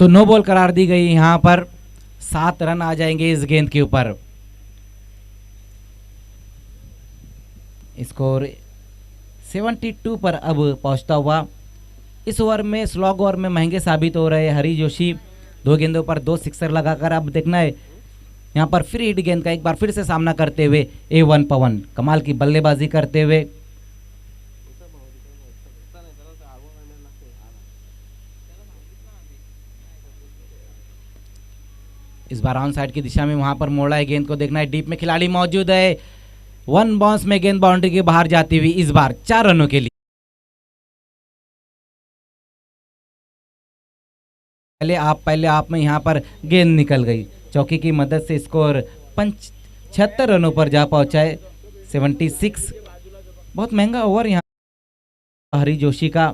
[SPEAKER 2] तो नो बॉल करार दी गई यहां पर। 7 रन आ जाएंगे इस गेंद के ऊपर। स्कोर 72 पर अब पहुंचता हुआ। इस ओवर में स्लॉग ओवर में महंगे साबित हो रहे हरी जोशी। 2 गेंदों पर 2 सिक्सर लगाकर अब देखना है यहां पर फ्री हिट गेंद का एक बार फिर से सामना करते हुए A1 पवन कमाल की बल्लेबाजी करते हुए। इस बार ऑन साइड की दिशा में वहां पर मोड़ा है गेंद को। देखना है डीप में खिलाड़ी मौजूद है। 1 बाउंस में गेंद बाउंड्री के बाहर जाती हुई इस बार 4 रनों के लिए। पहले आप में यहां पर गेंद निकल गई। चौकी की मदद से स्कोर 76 रनों पर जा पहुंचा है। 76 बहुत महंगा ओवर यहां हरी जोशी का,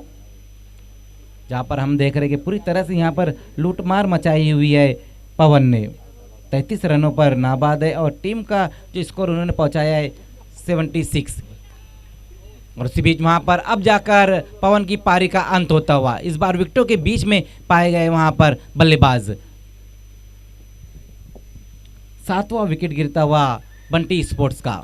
[SPEAKER 2] जहां पर हम देख रहे हैं कि पूरी तरह से यहां पर लूटमार मचाई हुई है पवन ने। 33 रनों पर नाबाद है और टीम का जो स्कोर उन्होंने पहुंचाया है 76। और उसी बीच वहां पर अब जाकर पवन की पारी का अंत होता हुआ। इस बार विकेटों के बीच में पाए गए वहां पर बल्लेबाज। 7वां विकेट गिरता हुआ बंटी स्पोर्ट्स का।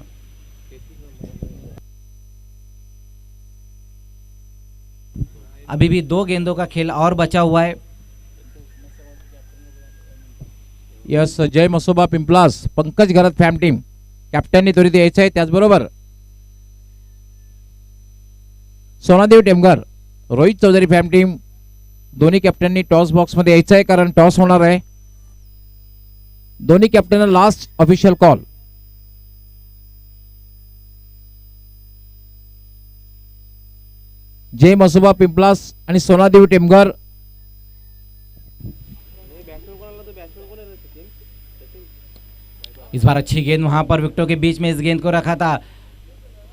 [SPEAKER 2] अभी भी 2 गेंदों का खेल और बचा हुआ है।
[SPEAKER 3] यस, जय मसोबा पिंपलास पंकज घरत फॅम टीम कॅप्टननी त्वरित यायचं आहे। त्याचबरोबर सोनादेव टेमघर रोहित चौधरी फॅम टीम दोन्ही कॅप्टननी टॉस बॉक्स मध्ये यायचं आहे, कारण टॉस होणार आहे। दोन्ही कॅप्टनना लास्ट ऑफिशियल कॉल। जय मसोबा पिंपलास आणि सोनादेव टेमघर
[SPEAKER 2] इस बार अच्छी गेंद वहां पर विकेटों के बीच में इस गेंद को रखा था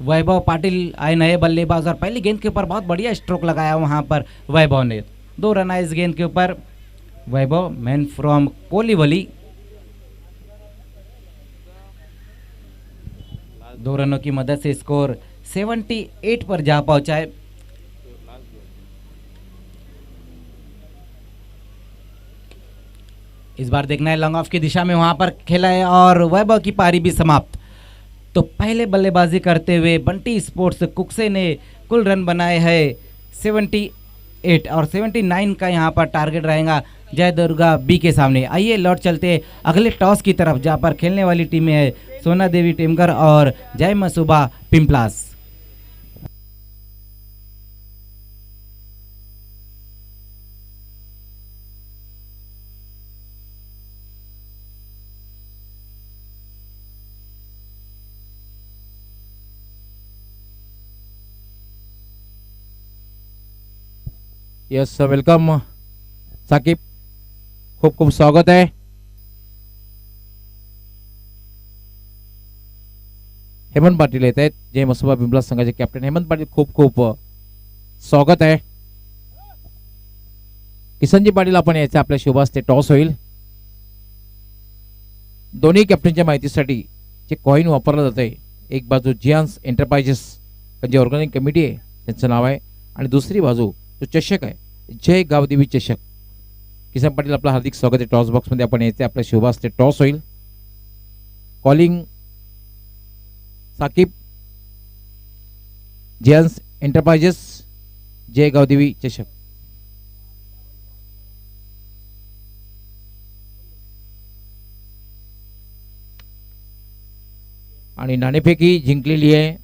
[SPEAKER 2] वैभव पाटिल आए नए बल्लेबाज और पहली गेंद के ऊपर बहुत बढ़िया स्ट्रोक लगाया वहां पर वैभव ने। 2 रन आए इस गेंद के ऊपर। वैभव मैन फ्रॉम कोलीवली। 2 रनों की मदद से स्कोर 78 पर जा पहुंचा है। इस बार देखना है लॉन्ग ऑफ की दिशा में वहां पर खेला है और वैभव की पारी भी समाप्त। तो पहले बल्लेबाजी करते हुए बंटी स्पोर्ट्स कुक्से ने कुल रन बनाए हैं 78 और 79 का यहां पर टारगेट रहेगा जय दुर्गा बी के सामने। आइए लौट चलते अगले टॉस की तरफ जहां पर खेलने वाली टीमें है सोना देवी टेमगर और जय मसूबा पिंपलास।
[SPEAKER 3] यस वेलकम साकिब, खूप खूप स्वागत आहे. हेमंत पाटील येत आहेत, जय मसोबा पिंपलास संघाचे कॅप्टन हेमंत पाटील, खूप खूप स्वागत आहे. किसनजी पाटील आपण यायचं आपल्या शुभास्ते टॉस होईल. दोन्ही कॅप्टनच्या माहितीसाठी जे कॉइन वापरलं जाते, एक बाजू जियांस एंटरप्राइजेस जे ऑर्गनायझिंग कमिटी आहे त्यांचं नाव आहे आणि दुसरी बाजू जो चषक आहे जय गावदेवी चषक. किसन पाटील आपलं हार्दिक स्वागत आहे. टॉस बॉक्स मध्ये आपण यायचे आपल्या शुभास्ते टॉस होईल. कॉलिंग साकिब, जियांस एंटरप्राइजेस, जय गावदेवी चषक. आणि नाणेफेकी जिंकलेली आहे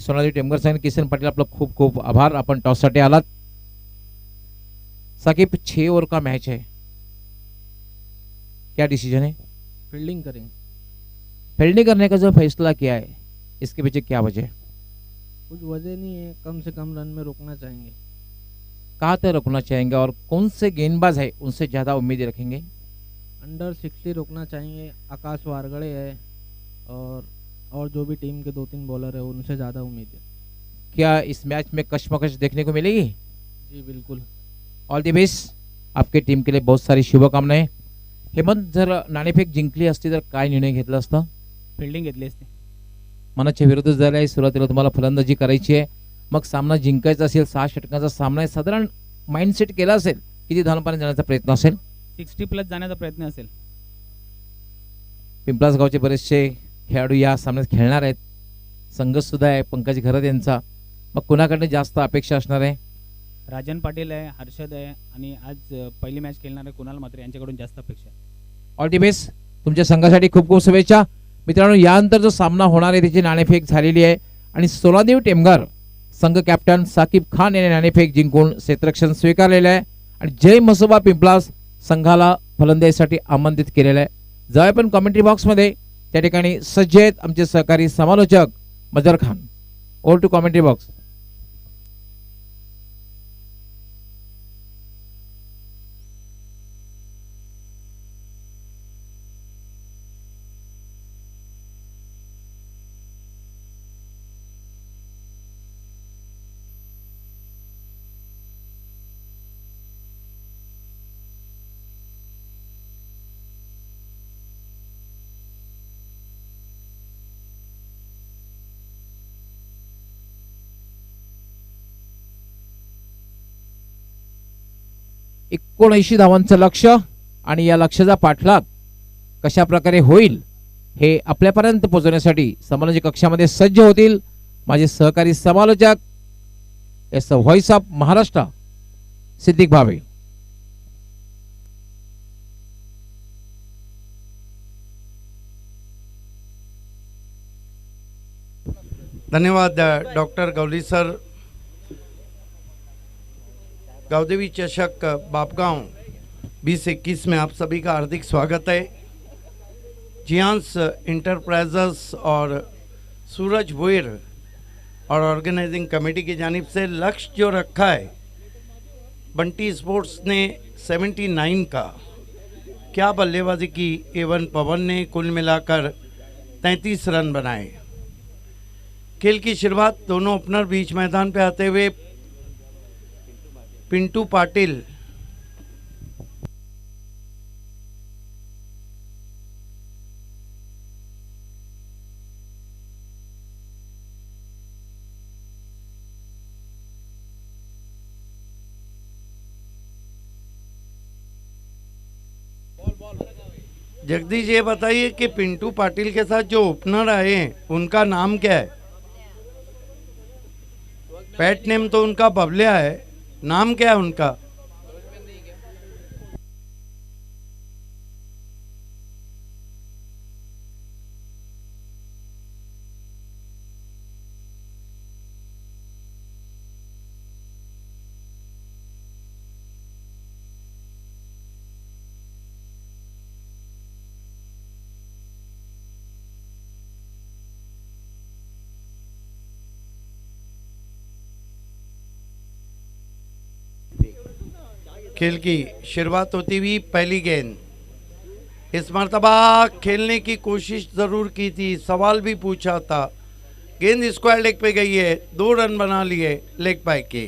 [SPEAKER 3] सोनादेवी टेमगर संघ. किसन पाटील आपलं खूप खूप आभार, आपण टॉस साठी आलात. साकिब 6 ओवर का मैच है, क्या डिसीजन है?
[SPEAKER 4] फील्डिंग करेंगे।
[SPEAKER 3] फील्डिंग करने का जो फैसला किया है इसके पीछे क्या वजह है?
[SPEAKER 4] कुछ वजह नहीं है, कम से कम रन में रोकना चाहेंगे।
[SPEAKER 3] कहाँ तक रोकना चाहेंगे और कौन से गेंदबाज है उनसे ज्यादा उम्मीदें रखेंगे?
[SPEAKER 4] अंडर 60 रोकना चाहेंगे। आकाश वारगड़े है और जो भी टीम के 2-3 बॉलर है उनसे ज़्यादा उम्मीद है।
[SPEAKER 3] क्या इस मैच में कश्मकश देखने को मिलेगी?
[SPEAKER 4] जी बिल्कुल।
[SPEAKER 3] ऑल द बेस्ट, आपके टीम के लिए बहुत सारी शुभकामनाएं. हेमंत, जर नाणेफेक जिंकली असती तर काय निर्णय घेतला असता?
[SPEAKER 5] फिल्डिंग घेतली असती.
[SPEAKER 3] मनाच्या विरुद्ध झालं आहे. सुरुवातीला तुम्हाला फलंदाजी करायची आहे, मग सामना जिंकायचा असेल, 6 षटकांचा सामना आहे, साधारण माइंडसेट केला असेल, किती धावांपर्यंत जाण्याचा प्रयत्न असेल?
[SPEAKER 5] 60+ जाण्याचा प्रयत्न असेल.
[SPEAKER 3] पिंपलास गावचे बरेचसे खेळाडू या सामन्यात खेळणार आहेत. संघ सुद्धा आहे पंकज घरत यांचा. मग कुणाकडे जास्त अपेक्षा असणार आहे?
[SPEAKER 5] राजन पाटील आहे, हर्षद आहे आणि आज पहिली मॅच खेळणारे कुणाल मात्रे यांच्याकडून जास्त अपेक्षा आहे.
[SPEAKER 3] ऑल दी बेस्ट, तुमच्या संघासाठी खूप खूप शुभेच्छा. मित्रांनो, यानंतर जो सामना होणार आहे त्याची नाणेफेक झालेली आहे आणि सोनादेवी टेमघर संघ कॅप्टन साकिब खान यांनी नाणेफेक जिंकून क्षेत्ररक्षण स्वीकारलेलं आहे आणि जय मसोबा पिंपलास संघाला फलंदाजीसाठी आमंत्रित केलेलं आहे. जाऊया पण कमेंट्री बॉक्स मध्ये, त्या ठिकाणी सज्ज आहेत आमचे सहकारी समालोचक Mazhar Khan. Over to commentary box. एकोणऐंशी धावांचं लक्ष्य आणि या लक्ष्याचा पाठलाग कशा प्रकारे होईल हे आपल्यापर्यंत पोहोचवण्यासाठी समालोचक कक्षामध्ये सज्ज होतील माझे सहकारी समालोचक एस व्हॉइस ऑफ महाराष्ट्र सिद्दीक भावे.
[SPEAKER 1] धन्यवाद डॉक्टर गौली सर. गावदेवी चषक बापगांव 2021 में आप सभी का हार्दिक स्वागत है. जियांस इंटरप्राइजेस और सूरज भुइर और ऑर्गेनाइजिंग कमेटी की जानिब से लक्ष्य जो रखा है, बंटी स्पोर्ट्स ने 79 का, क्या बल्लेबाजी की एवन पवन ने कुल मिलाकर 33 रन बनाए. खेल की शुरुआत दोनों ओपनर बीच मैदान पे आते हुए पिंटू पाटिल जगदीश ये बताइए कि पिंटू पाटिल के साथ जो ओपनर आए हैं उनका नाम क्या है? पेट नेम तो उनका बबलिया है, नाम क्या है उनका? खेल की शुरुआत होती हुई पहली गेंद, इस मर्तबा खेलने की कोशिश जरूर की थी, सवाल भी पूछा था, गेंद स्क्वायर लेग पे गई है, 2 रन बना लिए लेग बाय के।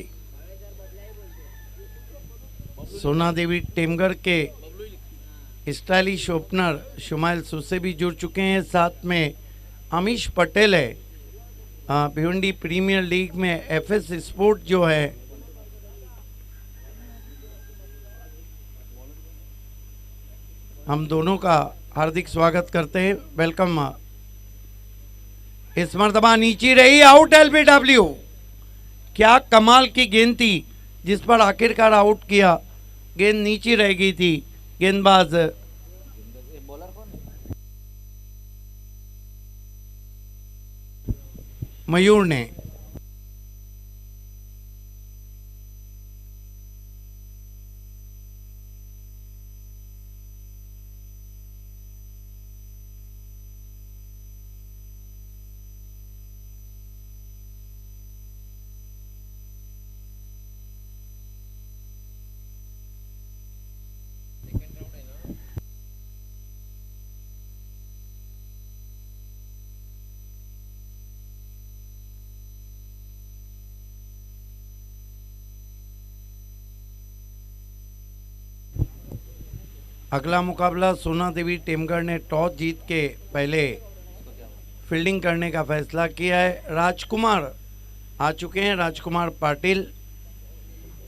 [SPEAKER 1] सोना देवी टेमगर के स्टाइलिश ओपनर शुमाइल सुसे भी जुड़ चुके हैं, साथ में अमीश पटेल है। भिवंडी प्रीमियर लीग में एफएस स्पोर्ट जो है हम दोनों का हार्दिक स्वागत करते हैं, वेलकम। इस मर्तबा नीचे रही, आउट एलबीडब्ल्यू। क्या कमाल की गेंद थी जिस पर आखिरकार आउट किया, गेंद नीचे रह गई थी, गेंदबाज मयूर ने। अगला मुकाबला सोना देवी टेमगढ़ ने टॉस जीत के पहले फील्डिंग करने का फैसला किया है। राजकुमार आ चुके हैं, राजकुमार पाटिल।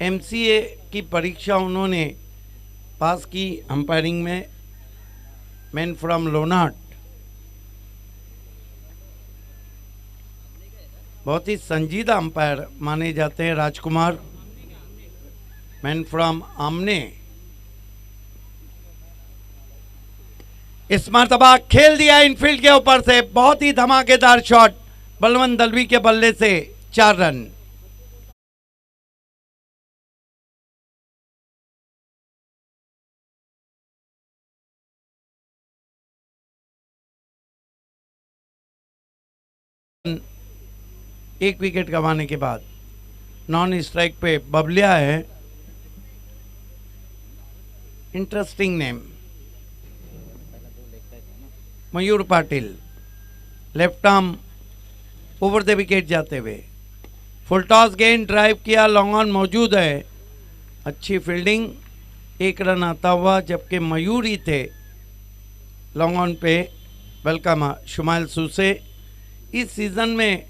[SPEAKER 1] एमसीए की परीक्षा उन्होंने पास की अंपायरिंग में, मैन फ्रॉम लोनाट। बहुत ही संजीदा अंपायर माने जाते हैं राजकुमार, मैन फ्रॉम आमने। इस मर्तबा खेल दिया इनफील्ड के ऊपर से, बहुत ही धमाकेदार शॉट बलवंत दलवी के बल्ले से, 4 रन। एक विकेट गंवाने के बाद नॉन स्ट्राइक पे बबलिया है, interesting name. Mayur Patil left arm over the wicket जाते हुए, फुल टॉस गेंद ड्राइव किया, लॉन्ग ऑन मौजूद है, अच्छी फील्डिंग, 1 रन आता हुआ, जबकि मयूर ही थे लॉन्ग ऑन पे। वेलकम शुमाइल सुसे। इस सीज़न में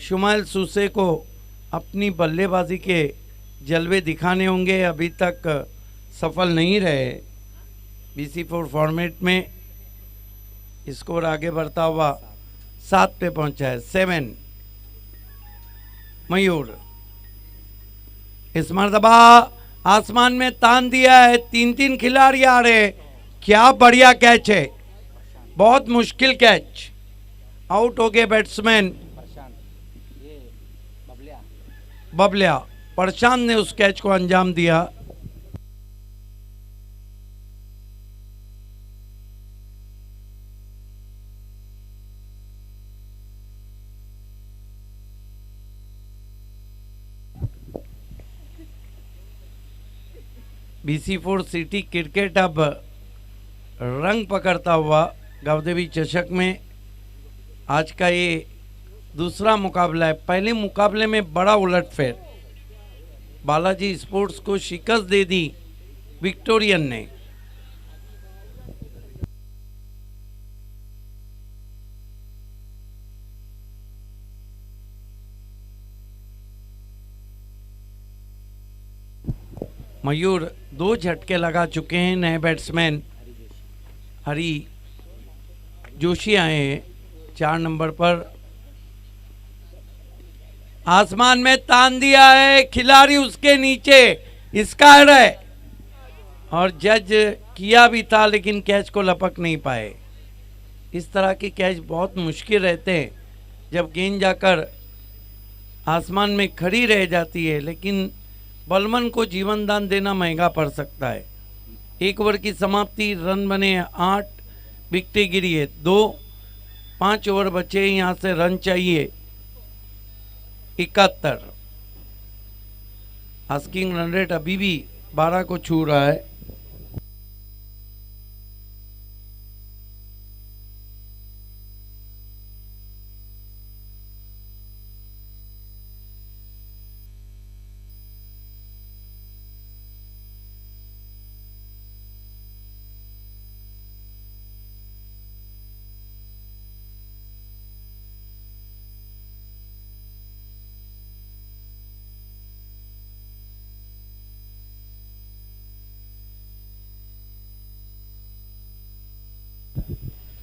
[SPEAKER 1] शुमाइल सुसे को अपनी बल्लेबाजी के जलवे दिखाने होंगे, अभी तक सफल नहीं रहे। BC4 फॉर्मेट में स्कोर आगे बढ़ता हुआ 7 पे पहुंचा है, 7। मयूर इस मर्तबा आसमान में तान दिया है, 3 खिलाड़ी आ रहे, क्या बढ़िया कैच है, बहुत मुश्किल कैच। आउट हो गए बैट्समैन बबलिया, प्रशांत ने उस कैच को अंजाम दिया। BC4 सिटी क्रिकेट अब रंग पकड़ता हुआ गावदेवी चषक में आज का ये दूसरा मुकाबला है। पहले मुकाबले में बड़ा उलटफेर, बालाजी स्पोर्ट्स को शिकस्त दे दी विक्टोरियन ने। मयूर 2 झटके लगा चुके हैं, नए बैट्समैन हरी जोशी आए हैं 4 नंबर पर। आसमान में तान दिया है, खिलाड़ी उसके नीचे स्कायर है, और जज किया भी था लेकिन कैच को लपक नहीं पाए। इस तरह के कैच बहुत मुश्किल रहते हैं जब गेंद जाकर आसमान में खड़ी रह जाती है, लेकिन बॉलमैन को जीवन दान देना महंगा पड़ सकता है। 1 ओवर की समाप्ति, रन बने 8, विकेटें गिरी है 2, 5 ओवर बचे, यहाँ से रन चाहिए 71। आस्किंग रन रेट अभी भी 12 को छू रहा है।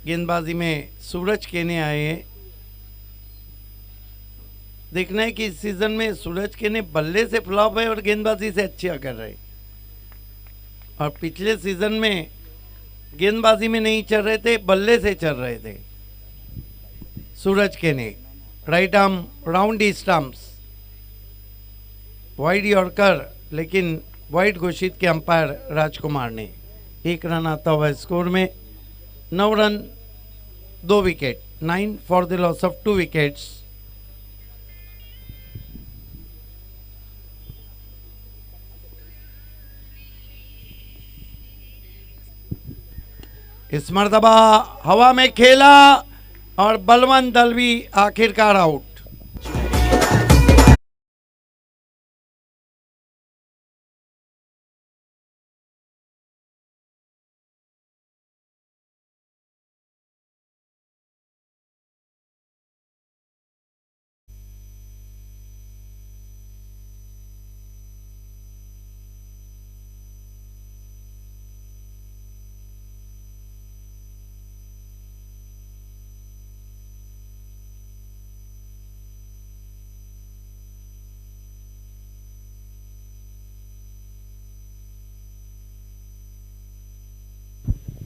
[SPEAKER 1] गेंदबाजी में सूरज केने आए हैं। देखना है कि इस सीजन में सूरज केने बल्ले से फ्लॉप है और गेंदबाजी से अच्छा कर रहे, और पिछले सीजन में गेंदबाजी में नहीं चल रहे थे, बल्ले से चल रहे थे। सूरज केने राइट आर्म राउंड ही स्टंप्स, वाइड यॉर्कर, लेकिन वाइड घोषित के अंपायर राजकुमार ने। 1 रन आता हुआ स्कोर में, 9 run 2 wicket, 9 for the loss of 2 wickets. इस मर्तबा हवा में खेला और बलवंत दलवी आखिरकार आउट।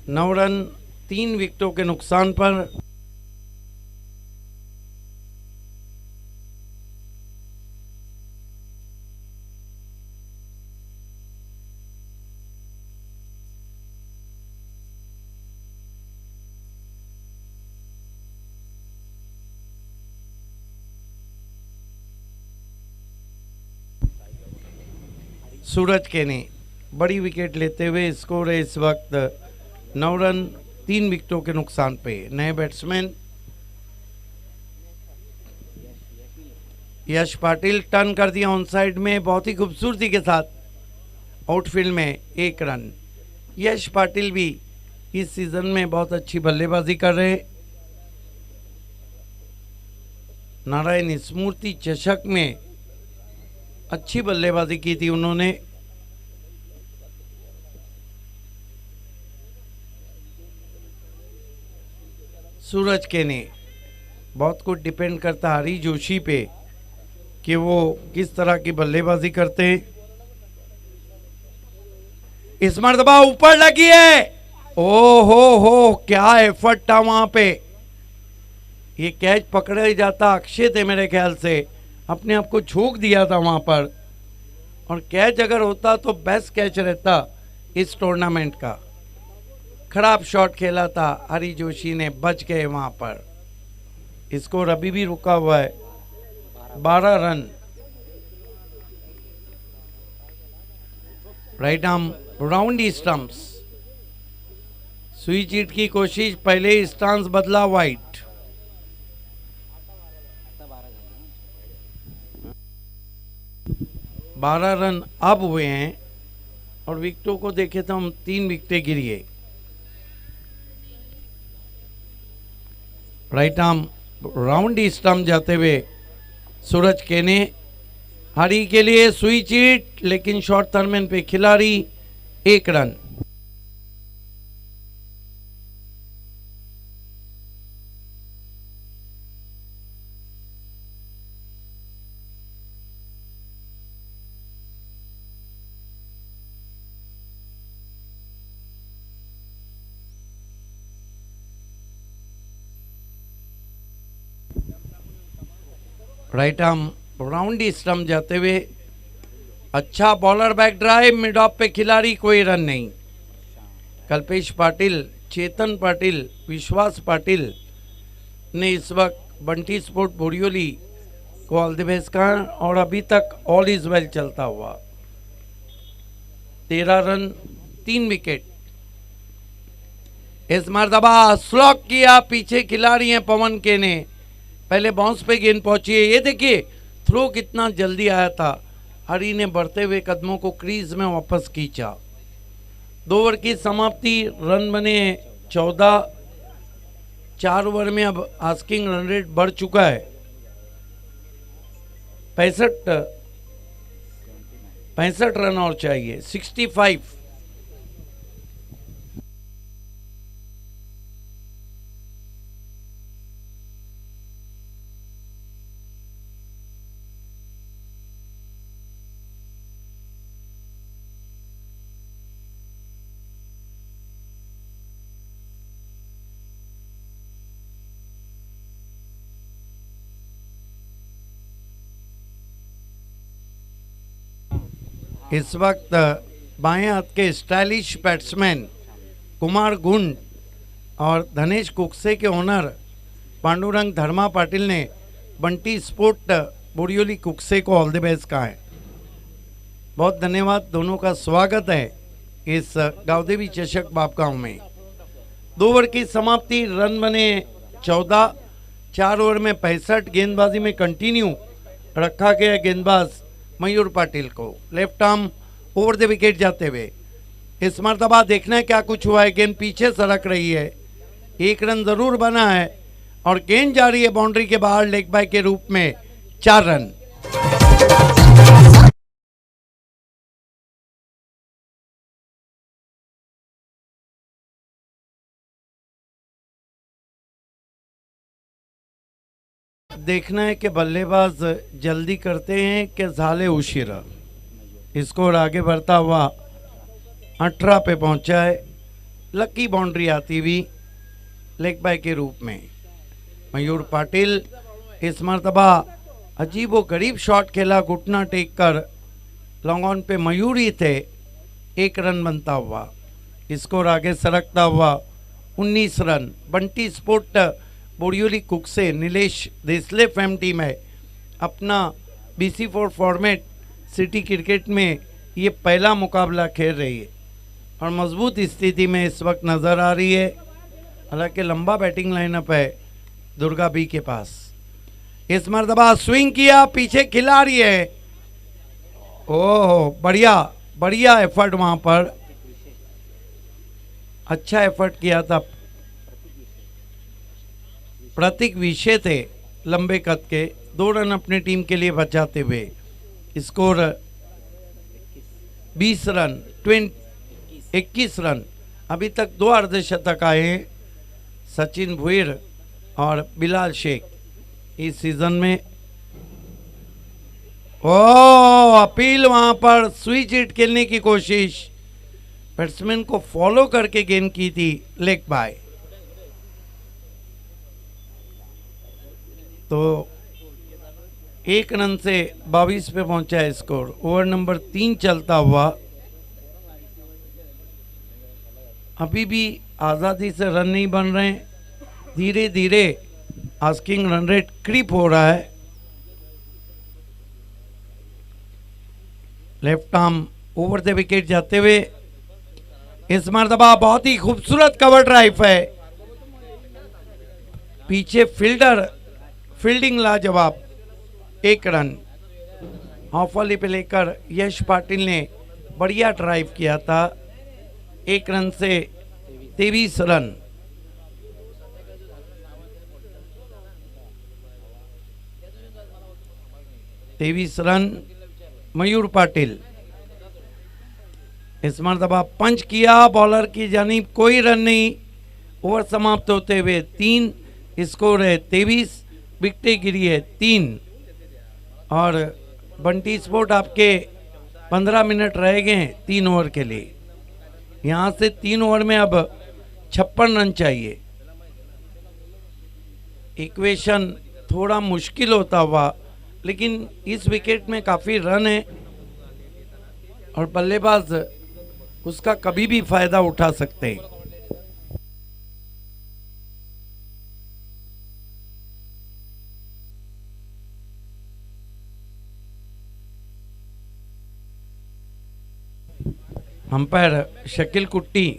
[SPEAKER 1] नौ रन 3 विकेटों के नुकसान पर। सूरज केने बड़ी विकेट लेते हुए स्कोर है इस वक्त 9 रन 3 विकेटों के नुकसान पे। नए बैट्समैन यश पाटिल टर्न कर दिया ऑन साइड में बहुत ही खूबसूरती के साथ। आउटफील्ड में 1 रन। यश पाटिल भी इस सीजन में बहुत अच्छी बल्लेबाजी कर रहे। नारायण स्मृति चषक में अच्छी बल्लेबाजी की थी उन्होंने। सूरज केने बहुत कुछ डिपेंड करता हरी जोशी पे कि वो किस तरह की बल्लेबाजी करते हैं। इस मर्तबा ऊपर लगी है, ओ हो क्या एफर्ट था वहां पे। ये कैच पकड़ा ही जाता, अक्षय थे मेरे ख्याल से, अपने आप को झोंक दिया था वहां पर, और कैच अगर होता तो बेस्ट कैच रहता इस टूर्नामेंट का। खराब शॉट खेला था हरी जोशी ने, बच गए वहां पर। स्कोर अभी भी रुका हुआ है 12 रन। राइट आर्म राउंड ही स्टंप्स, सुई चीट की कोशिश, पहले ही स्टांस बदला वाइट। बारह रन अब हुए हैं, और विकेटों को देखे तो हम 3 विकेटें गिरी है। राइट आर्म राउंड ही स्टंप जाते हुए सूरज केने, हरी के लिए सुई चीट, लेकिन शॉर्ट थर्मन पे खिलाड़ी, 1 run. Right arm round stump जाते हुए, अच्छा bowler back drive, mid of पे खिलाड़ी, कोई रन नहीं। कल्पेश पाटिल, चेतन पाटिल, विश्वास पाटिल ने इस वक्त बंटी स्पोर्ट बोरियोली को ऑल द बेस्ट कहा और अभी तक ऑल इज वेल चलता हुआ। 13 रन 3 विकेट। इस मरतबा स्लॉक किया, पीछे खिलाड़ी हैं पवन के ने, पहले बाउंस पे गेंद पहुंची है। ये देखिए थ्रो कितना जल्दी आया था, हरी ने बढ़ते हुए कदमों को क्रीज में वापस खींचा। 2 ओवर की समाप्ति, रन बने 14। 4 ओवर में अब आस्किंग रन रेट बढ़ चुका है 65 रन और चाहिए 65। इस वक्त बाएं हाथ के स्टाइलिश बैट्समैन कुमार गुंड और धनेश कुकसे के ओनर पांडुरंग धर्मा पाटिल ने बंटी स्पोर्ट बोरियोली कुकसे को ऑल द बेस्ट कहा है। बहुत धन्यवाद, दोनों का स्वागत है इस गावदेवी चषक बापगांव में। 2 ओवर की समाप्ति, रन बने 14। 4 ओवर में 65। गेंदबाजी में कंटिन्यू रखा गया गेंदबाज मयूर पाटिल को, left arm over the wicket जाते हुए। इस मरतबा देखना है क्या कुछ हुआ है, गेंद पीछे सरक रही है, 1 रन जरूर बना है और गेंद जा रही है बाउंड्री के बाहर लेग बाय के रूप में, 4 रन। देखना है कि बल्लेबाज जल्दी करते हैं कि झाले उशिरा। स्कोर आगे बढ़ता हुआ 18 पे पहुंचा है। लकी बाउंड्री आती हुई लेग बाय के रूप में। मयूर पाटिल इस मरतबा अजीबो गरीब शॉट खेला, घुटना टेक कर, लॉन्ग ऑन पे मयूर ही थे, 1 रन बनता हुआ। स्कोर आगे सरकता हुआ 19 run. Bunty sport Borioli Kukse Nilesh Desle fam team है। अपना BC4 फॉर्मेट सिटी क्रिकेट में ये पहला मुकाबला खेल रही है और मजबूत स्थिति में इस वक्त नज़र आ रही है। हालांकि लंबा बैटिंग लाइनअप है दुर्गा बी के पास। इस मरतबा स्विंग किया, पीछे खिलाड़ी है। ओह बढ़िया बढ़िया एफर्ट, वहां पर अच्छा एफर्ट किया था। प्रतीक विषय थे लंबे कद के, 2 रन अपनी टीम के लिए बचाते हुए। Score 20 run 21 run. अभी तक 2 अर्धशतक आए हैं सचिन भुईर और बिलाल शेख इस सीजन में। अपील, वहां पर स्विच हिट खेलने की कोशिश, बैट्समैन को फॉलो करके गेंद की थी लेग बाय। तो 1 रन से 22 पे पहुंचा है स्कोर। ओवर नंबर 3 चलता हुआ, अभी भी आज़ादी से रन नहीं बन रहे। धीरे धीरे आस्किंग रन रेट क्रीप हो रहा है। Left arm over the wicket जाते हुए। इस मरतबा बहुत ही खूबसूरत कवर ड्राइव है, पीछे फील्डर फील्डिंग लाजवाब, 1 रन। ऑफ वाली पे लेकर यश पाटिल ने बढ़िया ड्राइव किया था, 1 रन से 23 रन। मयूर पाटिल इस मरतबा पंच किया, बॉलर की जानिब कोई रन नहीं। ओवर समाप्त होते हुए 3, स्कोर है 23, विकेटें गिरी है 3। और बंटी स्पोर्ट आपके 15 मिनट रह गए हैं 3 ओवर के लिए। यहाँ से 3 ओवर में अब 56 रन चाहिए। इक्वेशन थोड़ा मुश्किल होता हुआ लेकिन इस विकेट में काफ़ी रन है और बल्लेबाज उसका कभी भी फायदा उठा सकते हैं। अंपायर शकील कुट्टी।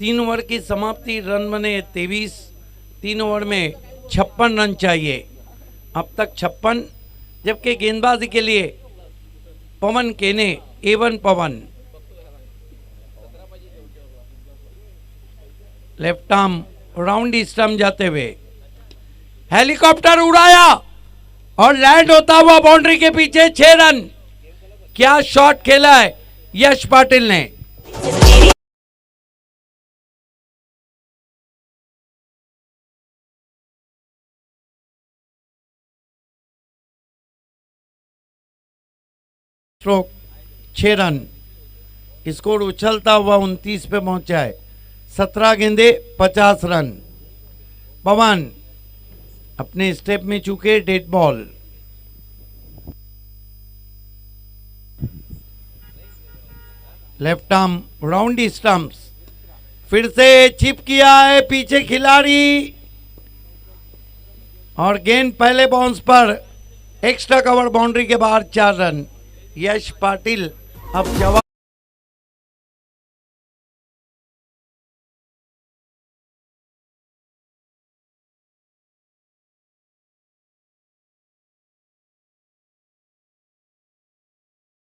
[SPEAKER 1] तीन ओवर की समाप्ति, रन बने 23। 3 ओवर में 56 रन चाहिए, अब तक 56। जबकि गेंदबाजी के लिए पवन केने, A1 पवन, लेफ्ट आर्म राउंड स्टंप जाते हुए हेलीकॉप्टर उड़ाया और लैंड होता हुआ बाउंड्री के पीछे 6 रन। क्या शॉट खेला है यश पाटिल ने। स्ट्रोक 6 रन, स्कोर उछलता हुआ 29 पे पहुंचा है। 17 गेंदे 50 रन। पवन अपने स्टेप में चूके, dead ball. Left arm round stumps, फिर से चिप किया है पीछे खिलाड़ी और गेंद पहले बाउंस पर एक्स्ट्रा कवर बाउंड्री के बाहर 4 रन। यश पाटिल अब जवाब।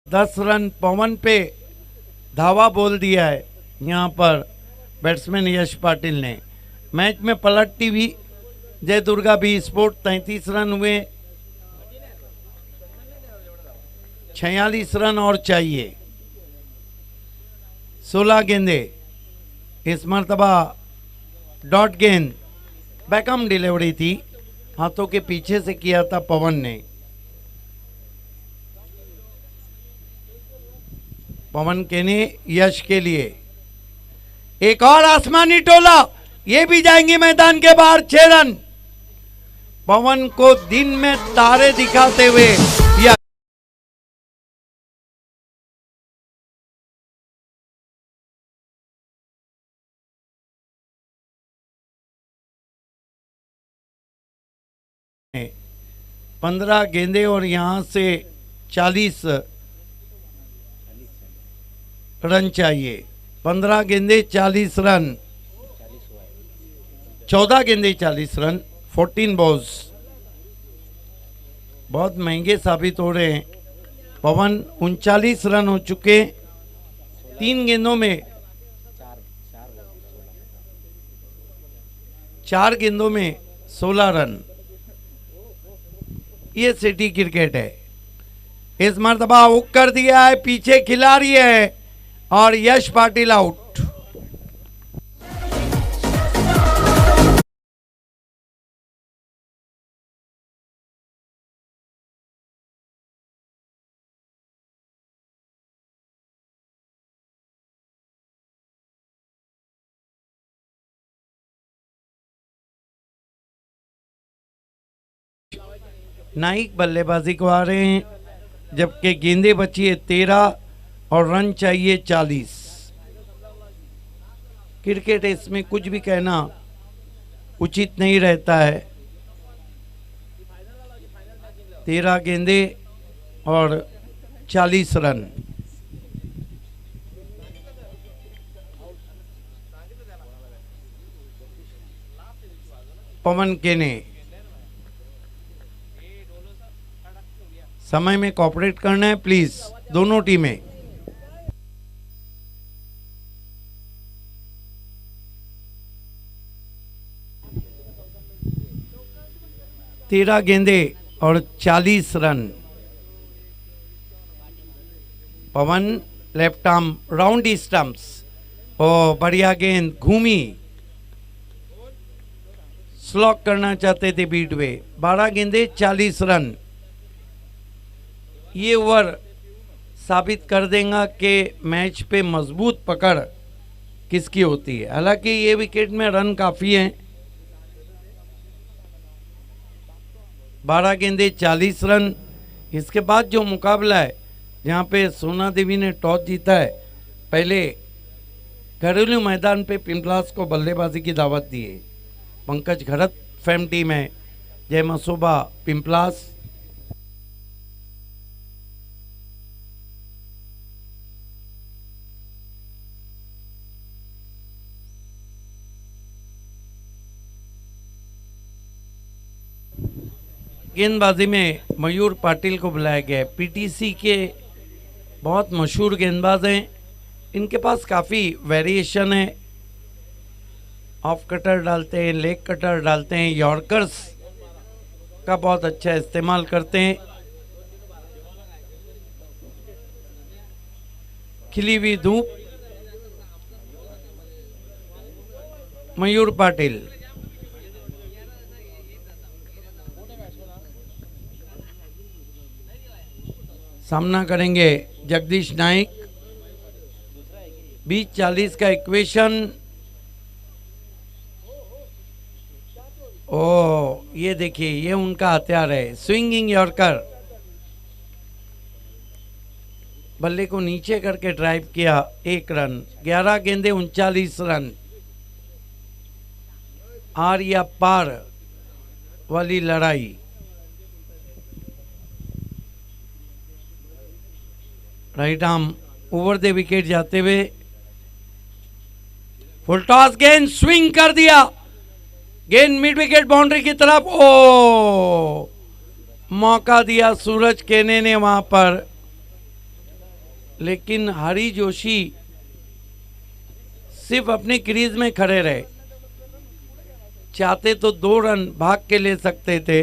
[SPEAKER 1] दस रन पवन पे धावा बोल दिया है यहां पर बैट्समैन यश पाटिल ने। मैच में पलट टीवी जय दुर्गा भी स्पोर्ट 33 रन हुए, 46 रन और चाहिए। 16 गेंदे, इस मर्तबा डॉट गेंद, बैकम डिलीवरी थी, हाथों के पीछे से किया था पवन ने। पवन केने यश के लिए एक और आसमानी टोला, ये भी जाएंगे मैदान के बाहर 6 रन। पवन को दिन में तारे दिखाते हुए यह है 15 गेंदे और यहां से 40 रन चाहिए। 15 गेंदे 40 रन, 14 गेंदे 40 रन, 14 बॉल्स। बहुत महंगे साबित हो रहे हैं। पवन 39 रन हो चुके 3 गेंदों में, 4 गेंदों में 16 रन। ये सिटी क्रिकेट है। इस मर्तबा हुक कर दिया है, पीछे खिलाड़ी है और यश पाटिल आउट। नाइक बल्लेबाजी को आ रहे हैं, जबकि गेंदे बची है 13 और रन चाहिए 40। क्रिकेट इसमें कुछ भी कहना उचित नहीं रहता है। 13 गेंदे और 40 रन। पवन केने समय में कोऑपरेट करना है प्लीज, दोनों टीमें। तेरह गेंदे और 40 रन। पवन लेफ्ट आर्म राउंड स्टंप्स, ओ बढ़िया गेंद घूमी स्लॉक करना चाहते थे बीट वे। 12 गेंदे 40 रन। ये ओवर साबित कर देगा कि मैच पे मजबूत पकड़ किसकी होती है। हालांकि ये विकेट में रन काफ़ी हैं। 12 गेंदे 40 रन। इसके बाद जो मुकाबला है जहाँ पे सोना देवी ने टॉस जीता है, पहले घरेलू मैदान पे पिंपलास को बल्लेबाजी की दावत दी है। पंकज घरत फैम टीम है, जय मसोबा पिंपलास। गेंदबाजी में मयूर पाटिल को बुलाया गया है। पीटीसी के बहुत मशहूर गेंदबाज हैं। इनके पास काफ़ी वेरिएशन है। ऑफ कटर डालते हैं, लेग कटर डालते हैं, यॉर्कर्स का बहुत अच्छा इस्तेमाल करते हैं। खिली हुई धूप, मयूर पाटिल। सामना करेंगे जगदीश नाइक। 20-40 का इक्वेशन। ओ ये देखिए, ये उनका हथियार है, स्विंगिंग यॉर्कर। बल्ले को नीचे करके ड्राइव किया, 1 रन। 11 गेंदे 39 रन। आर या पार वाली लड़ाई। Right arm over the wicket जाते हुए, फुल टॉस, गेंद स्विंग कर दिया, गेंद मिड विकेट बाउंड्री की तरफ। ओ मौका दिया सूरज केने ने वहां पर, लेकिन हरी जोशी सिर्फ अपनी क्रीज में खड़े रहे। चाहते तो 2 रन भाग के ले सकते थे।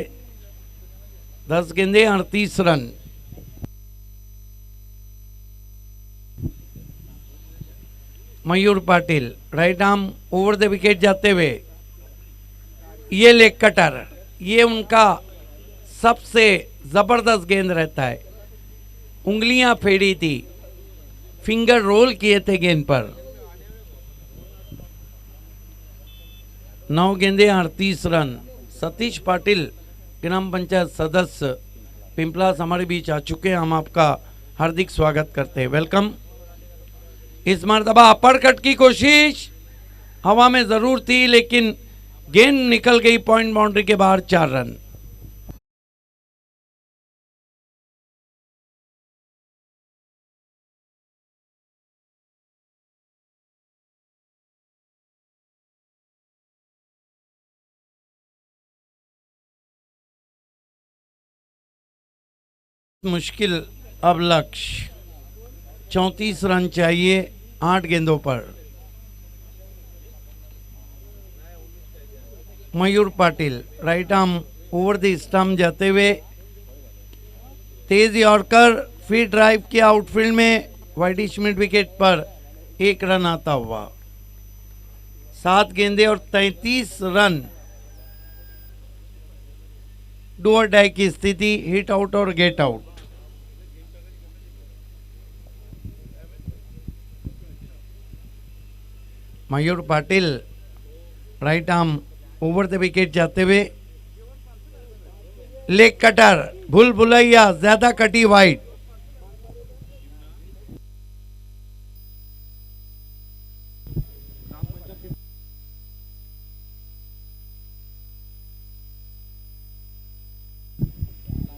[SPEAKER 1] 10 गेंदे 38 run. Mayur Patil right arm over the wicket जाते हुए, ये लेग कटर, ये उनका सबसे जबरदस्त गेंद रहता है। उंगलियां फेरी थी, फिंगर रोल किए थे गेंद पर। 9 गेंदे 38 रन। सतीश पाटिल ग्राम पंचायत सदस्य पिंपलास हमारे बीच आ चुके हैं। हम आपका हार्दिक स्वागत करते हैं, वेलकम। इस मरतबा अपरकट की कोशिश हवा में जरूर थी, लेकिन गेंद निकल गई पॉइंट बाउंड्री के बाहर। 4 रन। मुश्किल अब लक्ष्य, 34 रन चाहिए 8 गेंदों पर। Mayur Patil right arm over the stump जाते हुए, तेज यॉर्कर, फिर ड्राइव किया आउटफील्ड में, वाइडिश मिड विकेट पर 1 रन आता हुआ। 7 गेंदे और 33 रन। डू और डाई की स्थिति, हिट आउट और get out. Mayur Patil right arm over the wicket जाते हुए, लेग कटर, भूल भुलैया, ज्यादा कटी वाइड।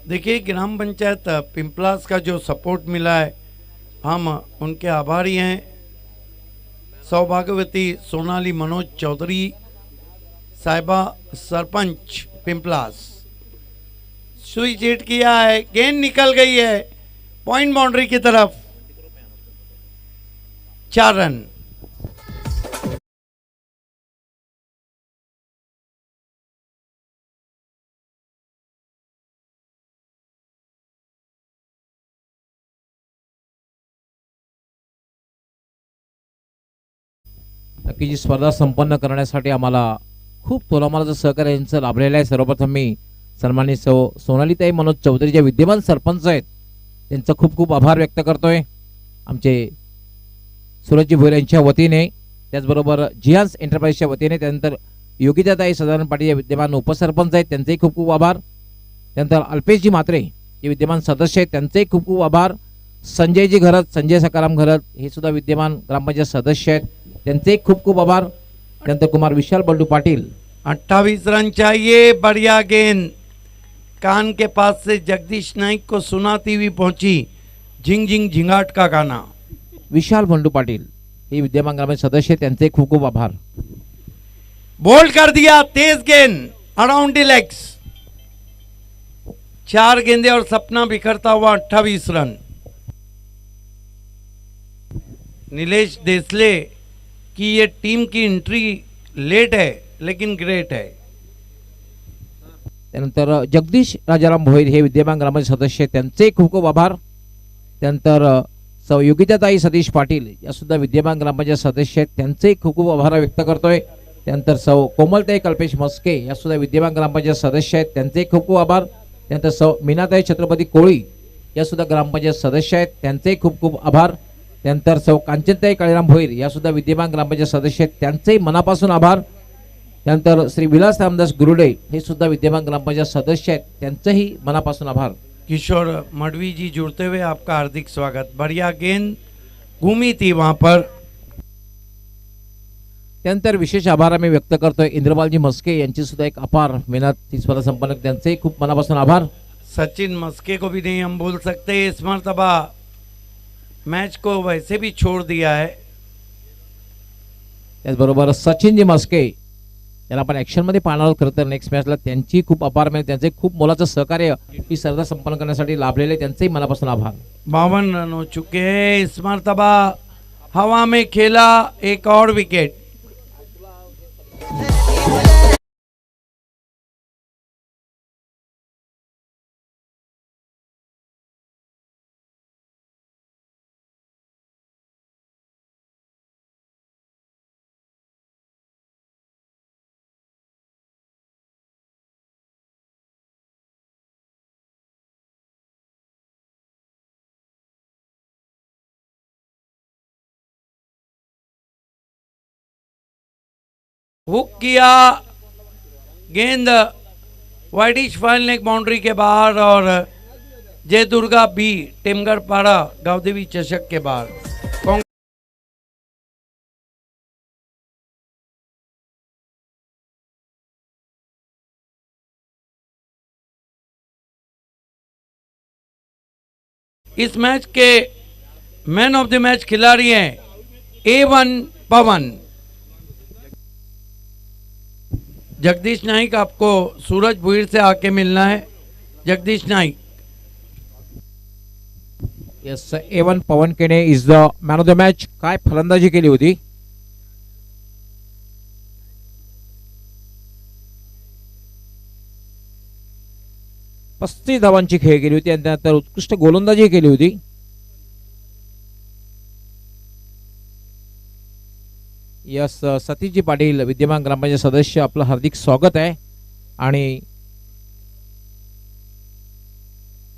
[SPEAKER 1] देखिए, ग्राम पंचायत पिंपलास का जो सपोर्ट मिला है, हम उनके आभारी हैं। सौभाग्यवती सोनाली मनोज चौधरी साहिबा, सरपंच पिंपलास। स्विच हिट किया है, गेंद निकल गई है पॉइंट बाउंड्री की तरफ। 4 रन।
[SPEAKER 3] नक्की जी स्पर्धा संपन्न करण्यासाठी आम्हाला खूप तोलामालाचं सहकार्य यांचं लाभलेलं आहे. सर्वप्रथम मी सन्मानित सोनालीताई मनोज चौधरी जे विद्यमान सरपंच आहेत त्यांचा खूप खूप आभार व्यक्त करतोय आमचे सूरजजी भोईर यांच्या वतीने, त्याचबरोबर जिहान्स एंटरप्राइजच्या वतीने. त्यानंतर योगिताताई सदानंद पाटील जे विद्यमान उपसरपंच आहेत त्यांचेही खूप खूप आभार. त्यानंतर अल्पेशजी म्हात्रे जे विद्यमान सदस्य आहेत त्यांचेही खूप खूप आभार. संजयजी घरत, संजय सकाराम घरत हे सुद्धा विद्यमान ग्रामपंचायत सदस्य आहेत त्यांचेही खूप खूप आभार. त्यानंतर कुमार विशाल बंडू पाटील
[SPEAKER 1] 28 रन चाहिए, बढ़िया गेंद कान के पास से जगदीश नाइक को सुनाती हुई पहुंची झिंग झिंग झिंगाट का गाना.
[SPEAKER 3] विशाल बंडू पाटील हे विद्यमान ग्रामपंचायत सदस्य आहेत त्यांचे खूप खूप आभार.
[SPEAKER 1] बोल्ड कर दिया, तेज गेंद अराउंड द लेग्स, 4 गेंदे और सपना बिखरता हुआ 28 रन. नीलेश देसले की ये टीम की एंट्री लेट है लेकिन ग्रेट है.
[SPEAKER 3] त्यानंतर जगदीश राजाराम भोईर हे विद्यमान ग्रामपंचायत सदस्य आहेत त्यांचे खूप खूप आभार. त्यानंतर सौ योगिताताई सतीश पाटील या सुद्धा विद्यमान ग्रामपंचायत सदस्य आहेत त्यांचे खूप खूप आभार व्यक्त करतोय. त्यानंतर सौ कोमलताई कल्पेश मस्के या सुद्धा विद्यमान ग्रामपंचायत सदस्य आहेत त्यांचे खूप खूप आभार. त्यानंतर सौ मीनाताई छत्रपती कोळी या सुद्धा ग्रामपंचायत सदस्य आहेत त्यांचे खूप खूप आभार. त्यानंतर सौ कांचनताई काळीराम भोईर या सुद्धा विद्यमान ग्रामपंचायत सदस्य आहेत त्यांचेही मनापासून आभार. त्यानंतर श्री विलास रामदास गुरुडे हे सुद्धा विद्यमान ग्रामपंचायत सदस्य आहेत त्यांचेही मनापासून आभार.
[SPEAKER 1] किशोर मडवी जी जुड़ते हुए आपका हार्दिक स्वागत. बढ़िया गेंद घूमी थी वहां पर.
[SPEAKER 3] त्यानंतर विशेष आभार आम्ही व्यक्त करतोय इंद्रपालजी मस्के यांची सुद्धा एक अपार मेहनत ही स्पर्धा संपन्न, त्यांचेही खूप मनापासून आभार.
[SPEAKER 1] सचिन मस्के को भी नहीं हम बोल सकते, इस मर्तबा मैच को वैसे भी छोड़ दिया है.
[SPEAKER 3] त्याचबरोबर सचिनजी मस्के त्यांना आपण ॲक्शनमध्ये पाहणार आहोत. खरं तर नेक्स्ट मॅचला त्यांची खूप अपार मेहनत, त्यांचे खूप मोलाचं सहकार्य ही स्पर्धा संपन्न करण्यासाठी लाभलेले, त्यांचेही मनापासून आभार.
[SPEAKER 1] 52 रन हो चुके हैं. इस मर्तबा हवा में खेला एक और विकेट. हुक किया, गेंद वाइडिश फाइल नेक बाउंड्री के बाहर और जय दुर्गा बी टेमगढ़ पाड़ा गावदेवी चषक के बाहर. इस मैच के मैन ऑफ द मैच खिलाड़ी हैं A1 पवन. जगदीश नाइक, आपको सूरज भुईर से आके मिलना है. जगदीश नाइक.
[SPEAKER 3] येस, A1 पवन केने is the man of the match. काय फलंदाजी केली होती. पस्तीस धावांची खेळ केली होती आणि त्यानंतर उत्कृष्ट गोलंदाजी केली होती. यस, सतीशजी पाटील विद्यमान ग्रामपंचायत सदस्य, आपलं हार्दिक स्वागत आहे. आणि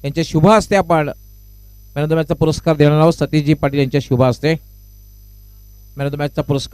[SPEAKER 3] यांच्या शुभ हस्ते आपण मॅन ऑफ द मॅचचा पुरस्कार देणार आहोत. सतीशजी पाटील यांच्या शुभ हस्ते मॅन ऑफ द मॅचचा पुरस्कार